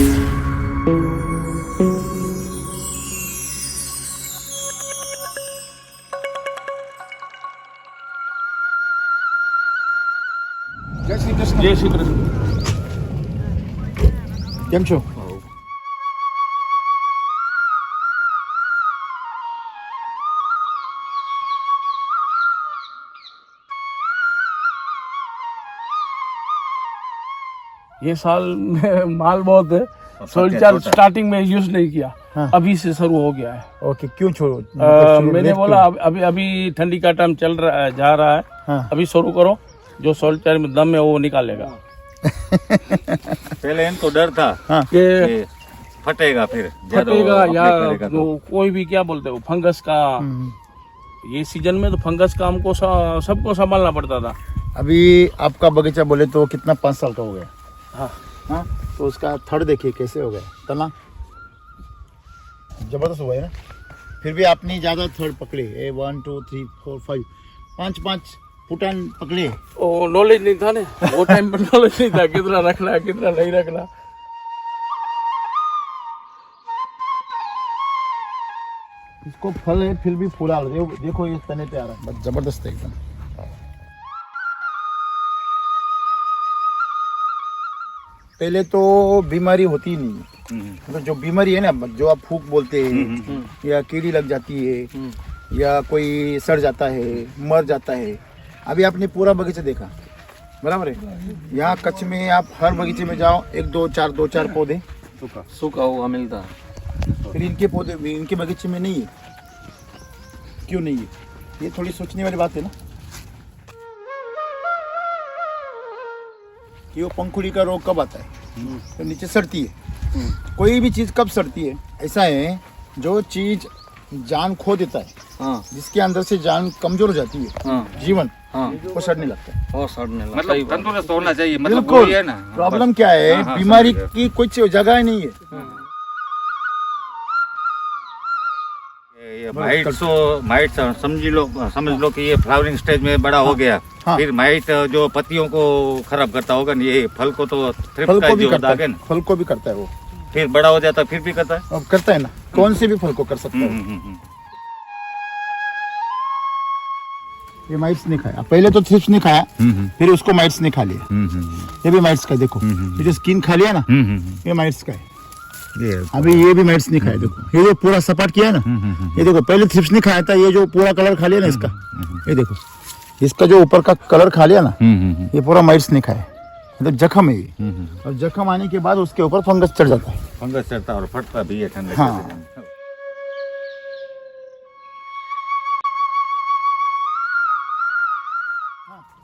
જય શ્રી કૃષ્ણ. જય શ્રી કૃષ્ણ. કેમ છો? ये साल में माल बहुत है, सोल चार स्टार्टिंग में यूज नहीं किया, हाँ। अभी से शुरू हो गया है। ओके, क्यों छोड़ो? मैंने बोला अभी अभी ठंडी का टाइम चल रहा है, जा रहा है, हाँ। अभी शुरू करो, जो सोल चार में दम है वो निकालेगा। पहले इनको डर था हाँ। कि फटेगा, फिर ज्यादा फटेगा अप्लाई या करेगा तो। कोई भी क्या बोलते हो फंगस का, ये सीजन में तो फंगस का हमको सबको संभालना पड़ता था। अभी आपका बगीचा बोले तो कितना 5 साल का हो गया? हाँ। हाँ, तो उसका थर्ड देखिए कैसे हो गया, तना जबरदस्त हुआ है ना। फिर भी आपने ज्यादा थर्ड पकड़े, 1 2 3 4 5 5 फुटान पकड़े। वो नॉलेज नहीं था ना, वो टाइम पर नॉलेज नहीं था कितना रखना है कितना नहीं रखना। इसको फल है फिर भी फूला, देखो ये तने पे आ रहा है, बस जबरदस्त है एकदम। पहले तो बीमारी होती ही नहीं, मतलब जो बीमारी है ना, जो आप फूक बोलते हैं या कीड़ी लग जाती है या कोई सड़ जाता है, मर जाता है। अभी आपने पूरा बगीचा देखा, बराबर है। यहाँ कच्छ में आप हर बगीचे में जाओ, 1 2 4 पौधे सूखा हुआ मिलता है। फिर इनके पौधे इनके बगीचे में नहीं है, क्यों नहीं है? ये थोड़ी सोचने वाली बात है ना कि वो पंखुड़ी का रोग कब आता है, तो नीचे सड़ती है। कोई भी चीज कब सड़ती है? ऐसा है जो चीज जान खो देता है, हाँ। जिसके अंदर से जान कमजोर हो जाती है, हाँ। जीवन, हाँ। वो सड़ने लगता है। और सड़ने लगा। मतलब तंदुरुस्त होना चाहिए, मतलब बिल्कुल। वही है ना। प्रॉब्लम क्या है? हाँ, हाँ, बीमारी समझ गया। की कुछ जगह ही नहीं है। ये माइट समझ लो कि ये फ्लावरिंग स्टेज में बड़ा हो गया। हाँ। फिर माइट जो पत्तियों को खराब करता होगा, ये फल को तो थ्रिप्स फल का को भी जो करता दाग है है, ना, फल को भी करता है वो, फिर बड़ा हो जाता फिर भी करता है। अब करता है ना, कौन से भी फल को कर सकता है। ये माइट्स ने खाया, पहले तो थ्रिप्स ने खाया, फिर उसको माइट्स ने खा लिया। ये भी माइट्स का देखो, ये जो स्किन खा लिया ना, ये माइट्स का है। अभी ये भी माइट्स नहीं खाया, देखो ये जो पूरा सपाट किया है ना, ये देखो पहले थ्रिप्स नहीं खाया था, ये जो पूरा कलर खा लिया ना इसका, ये देखो इसका जो ऊपर का कलर खा लिया ना, ये पूरा माइट्स नहीं खाया, मतलब जख्म है ये। और जख्म आने के बाद उसके ऊपर फंगस चढ़ जाता है। फंगस चढ़ता और फटता भी है ठंडे हाँ। के दिन।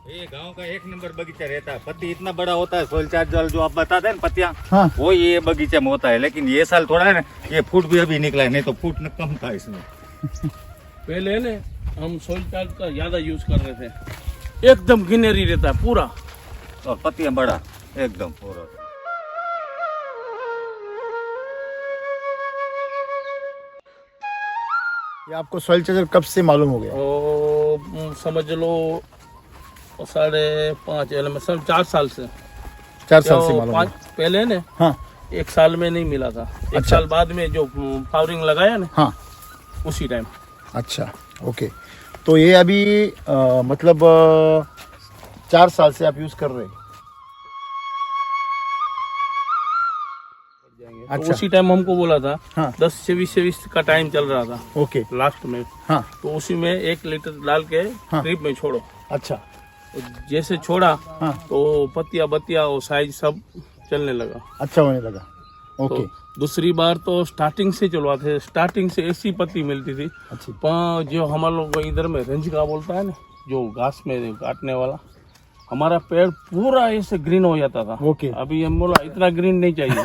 ये गांव का 1 नंबर बगीचा रहता है। पत्ती इतना बड़ा होता है, सोल चार जल जो आप बताते हैं ना पत्तियां, हाँ। वो ये बगीचे में होता है। लेकिन ये साल थोड़ा है ना, ये फूट भी अभी निकला है, नहीं तो फूट न कम था इसमें। पहले ने हम सोल चार्ज का ज्यादा यूज कर रहे थे, एकदम ग्रीनरी रहता है पूरा, और पत्तियां बड़ा एकदम पूरा। ये आपको सॉइल चार्जर कब से मालूम हो गया? और समझ लो 5.5 में सब 4 साल से, 4 साल से मालूम है। पहले ने हाँ 1 साल में नहीं मिला था, 1 अच्छा। साल बाद में जो फ्लावरिंग लगाया ना, हाँ, उसी टाइम। अच्छा, ओके। तो ये अभी मतलब 4 साल से आप यूज कर रहे हैं? तो अच्छा। उसी टाइम हमको बोला था, हाँ। 10 से 20 का टाइम चल रहा था ओके। लास्ट में, हाँ, तो उसी में 1 लीटर डाल के हाँ। ड्रिप में छोड़ो। अच्छा। तो जैसे छोड़ा हाँ। तो पत्तियां बत्तियां और साइज सब चलने लगा। अच्छा होने लगा। ओके। तो दूसरी बार तो स्टार्टिंग से चलवाते, स्टार्टिंग से ऐसी पत्ती मिलती थी। अच्छी। जो हमारे लोग इधर में रेंज का बोलता है ना, जो घास में काटने वाला, हमारा पेड़ पूरा ऐसे ग्रीन हो जाता था। ओके। अभी हम बोला इतना ग्रीन नहीं चाहिए।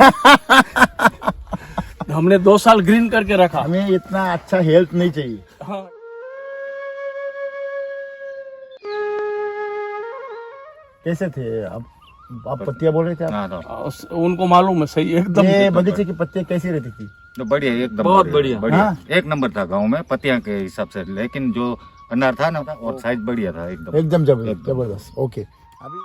हमने 2 साल ग्रीन करके रखा। हमें इतना अच्छा हेल्थ नहीं चाहिए। हाँ। कैसे थे आप पत्तियां बोल रहे थे आप? हाँ, तो उनको मालूम है सही एकदम। ये बगीचे की पत्तियां कैसी रहती थी? तो बढ़िया, एकदम बहुत बढ़िया। हाँ। 1 नंबर था गांव में पत्तियां के हिसाब से। लेकिन जो अनार था ना, और साइज बढ़िया था एकदम। एकदम जबरदस्त, एकदम। जबरदस्त। ओके। अभी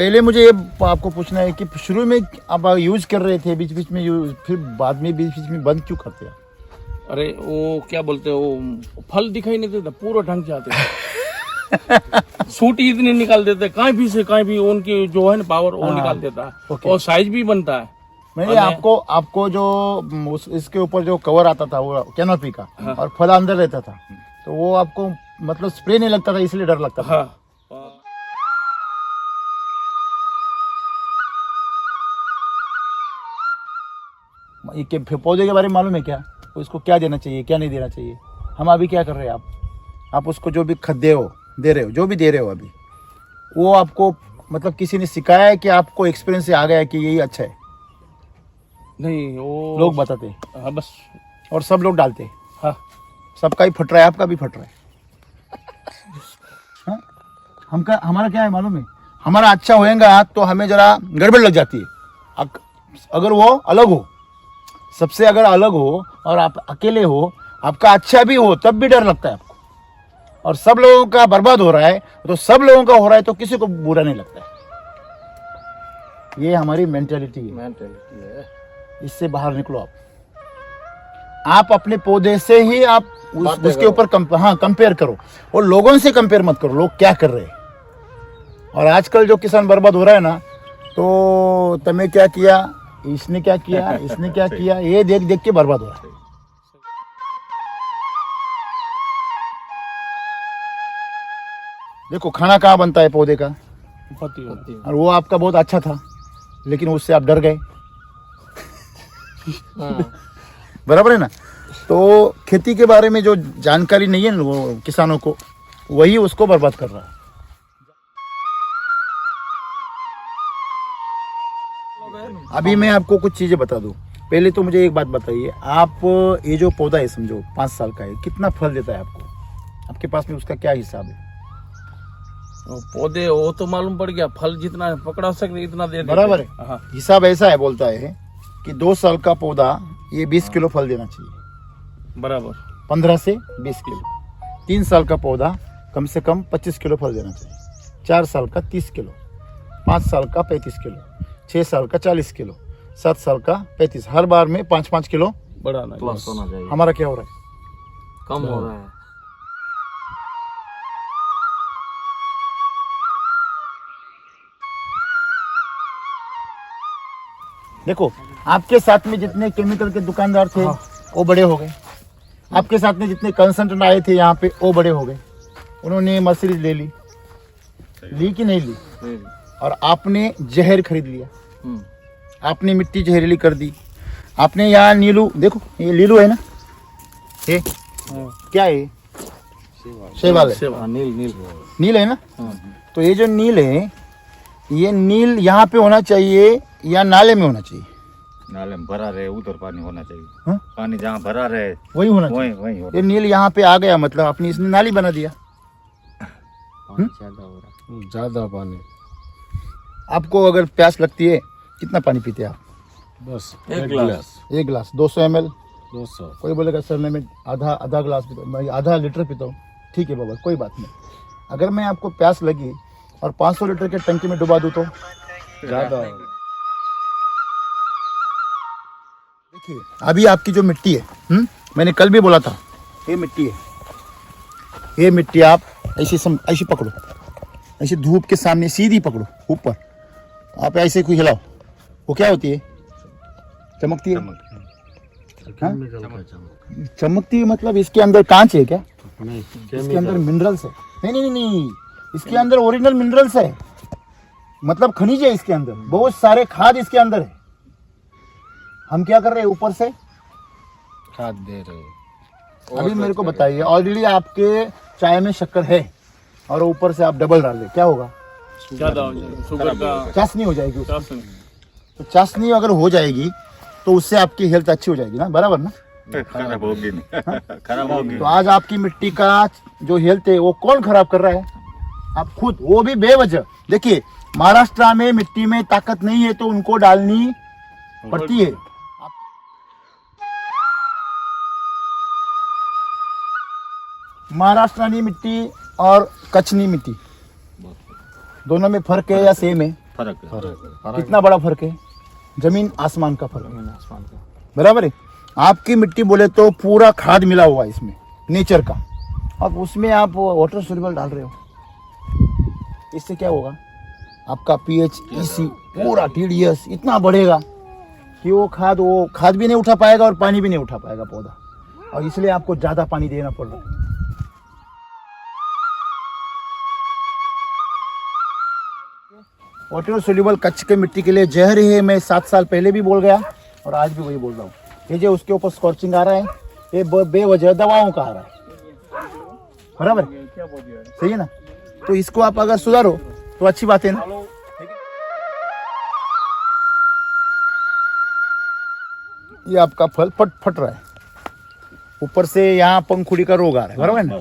पहले मुझे ये आपको पूछना है कि शुरू में आप यूज कर रहे थे, बीच बीच में यूज, फिर बाद में बीच बीच में बंद क्यों करते हैं? अरे वो क्या बोलते हैं, वो फल दिखाई नहीं देता, पूरा ढंग जाते सूटी इतनी निकाल देते, कहीं भी उनकी जो है ना पावर वो निकाल देता है, और साइज भी बनता है। मैंने आपको जो इसके ऊपर जो कवर आता था वो कैनोपी का, और फल अंदर रहता था, तो वो आपको मतलब स्प्रे नहीं लगता था, इसलिए डर लगता था। हाँ, ये पौधे के बारे में मालूम है क्या? तो इसको क्या देना चाहिए, क्या नहीं देना चाहिए? हम अभी क्या कर रहे हैं, आप उसको जो भी खत दे रहे हो, जो भी दे रहे हो अभी, वो आपको मतलब किसी ने सिखाया है कि आपको एक्सपीरियंस से आ गया है कि यही अच्छा है? नहीं, वो लोग बताते। हाँ बस, और सब लोग डालते। हाँ, सबका ही फट रहा है, आपका भी फट रहा है। हाँ? हमारा क्या है मालूम है? हमारा अच्छा होएगा तो हमें जरा गड़बड़ लग जाती है, अगर वो अलग हो, सबसे अगर अलग हो और आप अकेले हो, आपका अच्छा भी हो तब भी डर लगता है आपको। और सब लोगों का बर्बाद हो रहा है तो सब लोगों का हो रहा है तो किसी को बुरा नहीं लगता है। ये हमारी मेंटेलिटी है। इससे बाहर निकलो आप अपने पौधे से ही आप उसके ऊपर कंपेयर करो, और लोगों से कंपेयर मत करो, लोग क्या कर रहे हैं। और आजकल जो किसान बर्बाद हो रहा है ना, तो तमें क्या किया, इसने क्या किया, इसने क्या किया, ये देख देख के बर्बाद हो रहा है। देखो खाना कहाँ बनता है पौधे का, पत्ती। और वो आपका बहुत अच्छा था, लेकिन उससे आप डर गए। बराबर है ना? तो खेती के बारे में जो जानकारी नहीं है ना वो किसानों को, वही उसको बर्बाद कर रहा है। अभी मैं आपको कुछ चीजें बता दूं। पहले तो मुझे एक बात बताइए, आप ये जो पौधा है समझो 5 साल का है, कितना फल देता है आपको? आपके पास में उसका क्या हिसाब है? पौधे वो तो मालूम पड़ गया, फल जितना पकड़ा सकते इतना दे देते। बराबर है। हाँ, हिसाब ऐसा है, बोलता है कि 2 साल का पौधा ये 20 किलो फल देना चाहिए, बराबर 15 से 20 किलो। 3 साल का पौधा कम से कम 25 किलो फल देना चाहिए। 4 साल का 30 किलो, 5 साल का 35 किलो, 6 साल का 40 किलो, 7 साल का 35। हर बार में 5-5 किलो बढ़ाना प्लस होना चाहिए। हमारा क्या हो रहा है? कम हो रहा है। देखो आपके साथ में जितने केमिकल के दुकानदार थे वो बड़े हो गए, आपके साथ में जितने कंसल्टेंट आए थे यहाँ पे वो बड़े हो गए, उन्होंने मर्सिडीज ले ली कि नहीं ली? और आपने जहर खरीद लिया, आपने मिट्टी जहरीली कर दी। आपने यहाँ नीलू, देखो ये नीलू है ना, ये क्या है? शेवाल है, नील है ना? तो ये जो नील है, ये नील यहाँ पे होना चाहिए या नाले में होना चाहिए? नाले में भरा रहे, उधर पानी होना चाहिए। हाँ? पानी जहाँ भरा रहे वही होना चाहिए। वही होना। ये नील यहाँ पे आ गया, मतलब अपनी इसने नाली बना दिया। ज्यादा हो रहा है, ज्यादा पानी। आपको अगर प्यास लगती है, कितना पानी पीते हैं आप? बस एक गिलास 200 ml। 200। कोई बोलेगा सर मैं आधा गिलास पीता हूँ, मैं आधा लीटर पीता हूँ। ठीक है बाबा, कोई बात नहीं। अगर मैं आपको प्यास लगी और 500 लीटर के टंकी में डुबा दूँ तो ज्यादा। देखिए अभी आपकी जो मिट्टी है, मैंने कल भी बोला था, ये मिट्टी है, ये मिट्टी आप ऐसी पकड़ो, ऐसे धूप के सामने सीधी पकड़ो ऊपर, आप ऐसे कोई हिलाओ, वो क्या होती है? चमकती है। हाँ? चमकती है मतलब इसके अंदर कांच है क्या? इसके अंदर मिनरल्स है। नहीं, इसके अंदर ओरिजिनल मिनरल्स है, मतलब खनिज है इसके अंदर, बहुत सारे खाद इसके अंदर है। हम क्या कर रहे हैं, ऊपर से खाद दे रहे। अभी मेरे को बताइए, ऑलरेडी आपके चाय में शक्कर है और ऊपर से आप डबल डाल दे, क्या होगा? ज्यादा हो जाएगा, शुगर का चाशनी हो जाएगी। चाशनी। तो चाशनी अगर हो जाएगी तो उससे आपकी हेल्थ अच्छी हो जाएगी ना, बराबर ना? खराब होगी नहीं। खराब होगी। तो आज आपकी मिट्टी का जो हेल्थ है वो कौन खराब कर रहा है? आप खुद, वो भी बेवजह। देखिए महाराष्ट्र में मिट्टी में ताकत नहीं है तो उनको डालनी पड़ती है। महाराष्ट्रानी मिट्टी और कच्छनी मिट्टी दोनों में फर्क है या सेम है? फर्क है। कितना बड़ा फर्क है, जमीन आसमान का फर्क है, बराबर है। आपकी मिट्टी बोले तो पूरा खाद मिला हुआ है इसमें, नेचर का, अब उसमें आप वाटर सोल्यूबल डाल रहे हो, इससे क्या होगा, आपका पीएच, ईसी, पूरा टीडीएस इतना बढ़ेगा कि वो खाद भी नहीं उठा पाएगा और पानी भी नहीं उठा पाएगा पौधा, और इसलिए आपको ज्यादा पानी देना पड़ रहा है। वाटर सोल्यूबल कच्छ के मिट्टी के लिए जहर है, मैं 7 साल पहले भी बोल गया और आज भी वही बोल रहा हूँ। ये जो उसके ऊपर स्कॉर्चिंग आ रहा है, ये बेवजह दवाओं का आ रहा है, बराबर सही है ना। तो इसको आप अगर सुधारो तो अच्छी बात है ना। ये आपका फल फट रहा है, ऊपर से यहाँ पंखुड़ी का रोग आ रहा है, बराबर ना।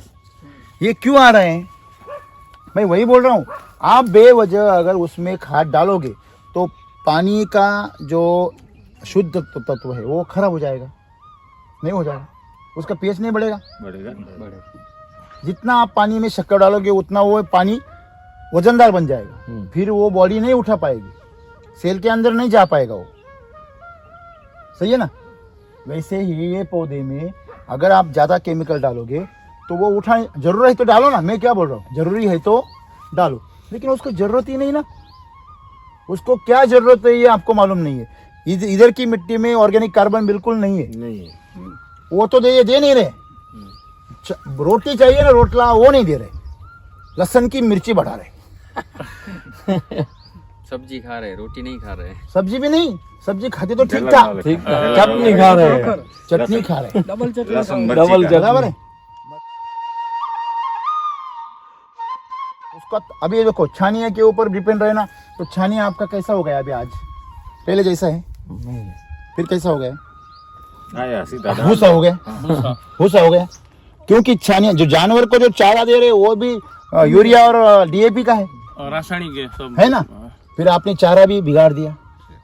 ये क्यों आ रहे हैं, मैं वही बोल रहा हूँ। आप बेवजह अगर उसमें खाद डालोगे तो पानी का जो शुद्ध तत्व है वो खराब हो जाएगा, नहीं हो जाएगा, उसका पीएच नहीं बढ़ेगा। जितना आप पानी में शक्कर डालोगे उतना वो पानी वजनदार बन जाएगा, फिर वो बॉडी नहीं उठा पाएगी, सेल के अंदर नहीं जा पाएगा वो, सही है ना। वैसे ही ये पौधे में अगर आप ज्यादा केमिकल डालोगे तो वो उठा, जरूरी है तो डालो ना, मैं क्या बोल रहा हूँ, जरूरी है तो डालो, लेकिन उसको जरूरत ही नहीं ना। उसको क्या जरूरत है ये आपको मालूम नहीं है। इधर की मिट्टी में ऑर्गेनिक कार्बन बिल्कुल नहीं है, वो तो दे नहीं रहे। रोटी चाहिए ना, रोटला वो नहीं दे रहे, लहसुन की मिर्ची बढ़ा रहे। सब्जी खा रहे, रोटी नहीं खा रहे। सब्जी भी नहीं, सब्जी खाते तो ठीक था, चटनी खा रहे, चटनी खा रहे, डबल बराबर है। उसका अभी ये देखो छानिया के ऊपर डिपेंड रहना, तो छानिया आपका कैसा हो गया अभी आज, पहले जैसा है, फिर कैसा हो गया, भूसा हो गया, भूसा हो गया, क्योंकि छानिया जो जानवर को जो चारा दे रहे वो भी यूरिया और डीएपी का है, रासायनिक है ना। फिर आपने चारा भी बिगाड़ दिया।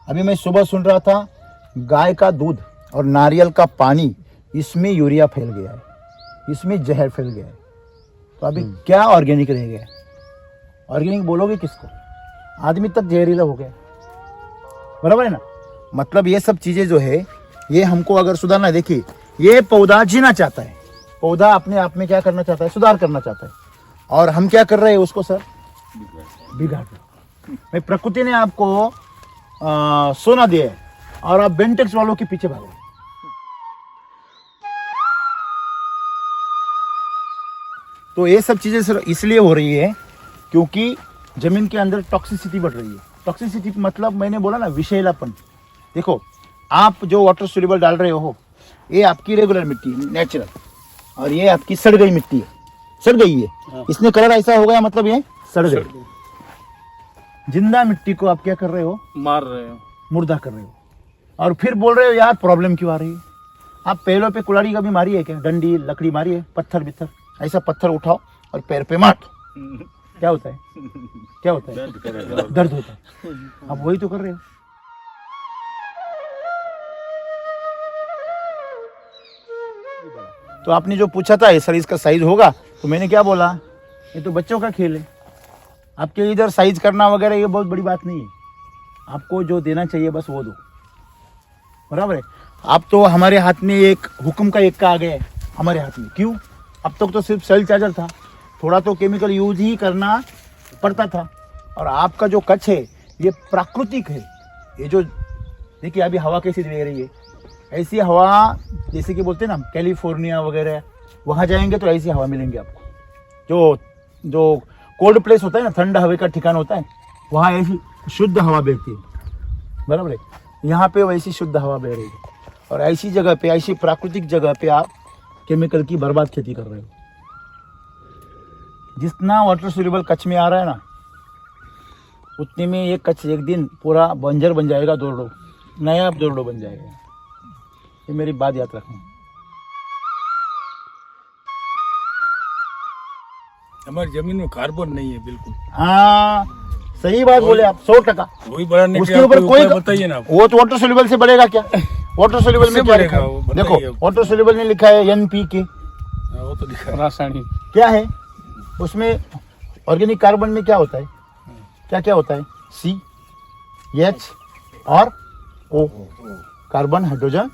अभी मैं सुबह सुन रहा था, गाय का दूध और नारियल का पानी, इसमें यूरिया फैल गया है, इसमें जहर फैल गया है, तो अभी क्या ऑर्गेनिक रह गया। ऑर्गेनिक बोलोगे किसको, आदमी तक जहरीला हो गया, बराबर है ना। मतलब ये सब चीजें जो है ये हमको अगर सुधारना है, देखिए ये पौधा जीना चाहता है, पौधा अपने आप में क्या करना चाहता है, सुधार करना चाहता है, और हम क्या कर रहे हैं उसको सर बिगाड़ रहे। मैं प्रकृति ने आपको सोना दिया है और आप बेंटेक्स वालों के पीछे भाग रहे। तो ये सब चीजें सर इसलिए हो रही है क्योंकि जमीन के अंदर टॉक्सिसिटी बढ़ रही है। टॉक्सिसिटी मतलब मैंने बोला ना, विषैलापन। देखो आप जो वाटर सोल्यूबल डाल रहे हो ये आपकी रेगुलर मिट्टी है, नेचुरल, और ये आपकी सड़ गई मिट्टी है, सड़ गई है, इसमें कलर ऐसा हो गया, मतलब ये सड़ गई। जिंदा मिट्टी को आप क्या कर रहे हो, मार रहे हो, मुर्दा कर रहे हो, और फिर बोल रहे हो यार प्रॉब्लम क्यों आ रही है। आप पैरों पे कुल्हाड़ी कभी मारी है क्या, डंडी लकड़ी मारी है, पत्थर बित्थर, ऐसा पत्थर उठाओ और पैर पे मारो, क्या होता है, क्या होता है, दर्द होता है। आप वही तो कर रहे हो। तो आपने जो पूछा था सर इसका साइज होगा, तो मैंने क्या बोला, ये तो बच्चों का खेल है, आपके इधर साइज करना वगैरह ये बहुत बड़ी बात नहीं है, आपको जो देना चाहिए बस वो दो, बराबर है। आप तो हमारे हाथ में एक हुक्म का एक का आ गया है हमारे हाथ में, क्यों, अब तक तो सिर्फ सेल चार्जर था, थोड़ा तो केमिकल यूज ही करना पड़ता था, और आपका जो कच्छ है ये प्राकृतिक है। ये जो देखिए अभी हवा कैसी दे रही है, ऐसी हवा जैसे कि बोलते हैं ना कैलिफोर्निया वगैरह, वहाँ जाएंगे तो ऐसी हवा मिलेंगी आपको। जो कोल्ड प्लेस होता है ना, ठंडा हवा का ठिकाना होता है, वहाँ ऐसी शुद्ध हवा बहती है, बराबर है। यहाँ पे वैसी शुद्ध हवा बह रही है, और ऐसी जगह पे, ऐसी प्राकृतिक जगह पे आप केमिकल की बर्बाद खेती कर रहे हो। जितना वाटर सोल्यूबल कच्छ में आ रहा है ना, उतने में ये कच्छ एक दिन पूरा बंजर बन जाएगा, दोरडो, नया दोरडो बन जाएगा। ये मेरी बात याद रखना। हमारी जमीन में कार्बन नहीं है बिल्कुल। हाँ सही बात बोले आप, 100%। वही बढ़ाने उसके ऊपर कोई बताइए ना, वो तो वाटर सोल्यूबल से बढ़ेगा क्या, वाटर सोल्यूबल में क्या लिखा है, देखो वाटर सोल्यूबल में लिखा है NPK, वो तो दिखा रासायनिक क्या है उसमें, ऑर्गेनिक कार्बन में क्या होता है, क्या क्या होता है, C, एच और ओ, कार्बन हाइड्रोजन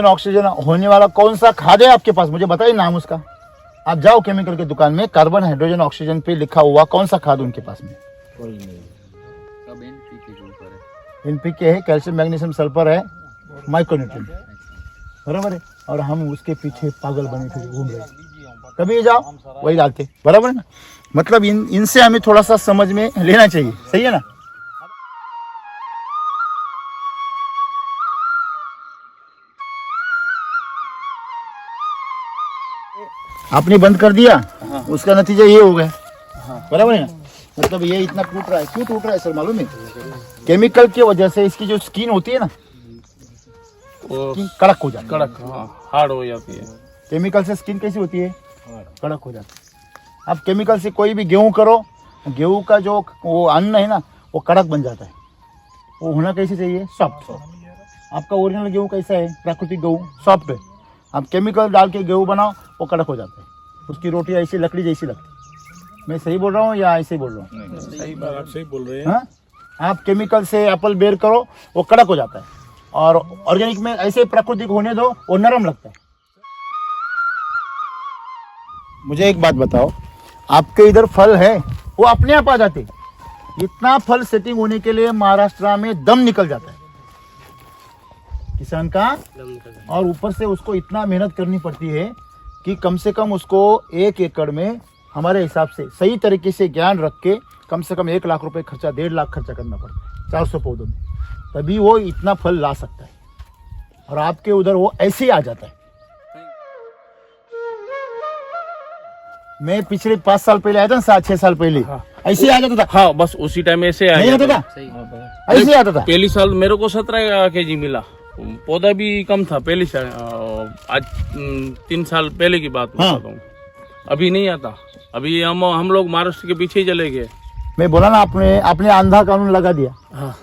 ऑक्सीजन होने वाला कौन सा खाद है आपके पास, मुझे बताइए नाम उसका। आप जाओ केमिकल की दुकान में, कार्बन हाइड्रोजन ऑक्सीजन पे लिखा हुआ कौन सा खाद उनके पास में? सब एनपीके के ऊपर है। एनपीके है, कैल्शियम मैग्नीशियम सल्फर है, माइक्रोन्यूट्रिएंट, बराबर है। और हम उसके पीछे पागल बने फिर घूम रहे, कभी जाओ वही डालते, बराबर है ना। मतलब इनसे हमें थोड़ा सा समझ में लेना चाहिए, सही है ना। आपने बंद कर दिया, उसका नतीजा ये हो गया, बराबर है ना। मतलब ये इतना टूट रहा है, क्यों टूट रहा है सर मालूम है? केमिकल की वजह से इसकी जो स्किन होती है ना, वो स्किन कड़क हो जाती है। कड़क, हाँ, हार्ड हो जाती है। केमिकल से स्किन कैसी होती है? कड़क हो जाती है। अब केमिकल से कोई भी गेहूं करो, गेहूं का जो वो अन्न है ना वो कड़क बन जाता है। वो होना कैसे चाहिए? सॉफ्ट। आपका ओरिजिनल गेहूं कैसा है? प्राकृतिक गेहूं सॉफ्ट है। आप केमिकल डाल के गेहूं बनाओ, वो कड़क हो जाता है, उसकी रोटी ऐसी लकड़ी जैसी लगती है। मैं सही बोल रहा हूँ या ऐसे ही बोल रहा हूँ? सही बात, आप सही बोल रहे हैं। हाँ, आप केमिकल से एप्पल बेर करो, वो कड़क हो जाता है, और ऑर्गेनिक में ऐसे प्राकृतिक होने दो, वो नरम लगता है। मुझे एक बात बताओ, आपके इधर फल है वो अपने आप आ जाते। इतना फल सेटिंग होने के लिए महाराष्ट्र में दम निकल जाता है किसान का, और ऊपर से उसको इतना मेहनत करनी पड़ती है कि कम से कम उसको 1 एकड़ में हमारे हिसाब से सही तरीके से ज्ञान रख के कम से कम 1 लाख रुपए खर्चा, 1.5 लाख खर्चा करना पड़ता है 400 पौधों में, तभी वो इतना फल ला सकता है। और आपके उधर वो ऐसे ही आ जाता है। मैं पिछले 5 साल पहले आया था ना, 7-6 साल पहले, ऐसे ही आ जाता था। हाँ, बस उसी टाइम ऐसे नहीं आता था, ऐसे ही आता था। पहली साल मेरे को 17 kg मिला, पौधा भी कम था पहली साल। आज 3 साल पहले की बात बताता हूँ। अभी नहीं आता, अभी हम लोग महाराष्ट्र के पीछे ही चले गए। मैं बोला ना, आपने अंधा कानून लगा दिया। हाँ,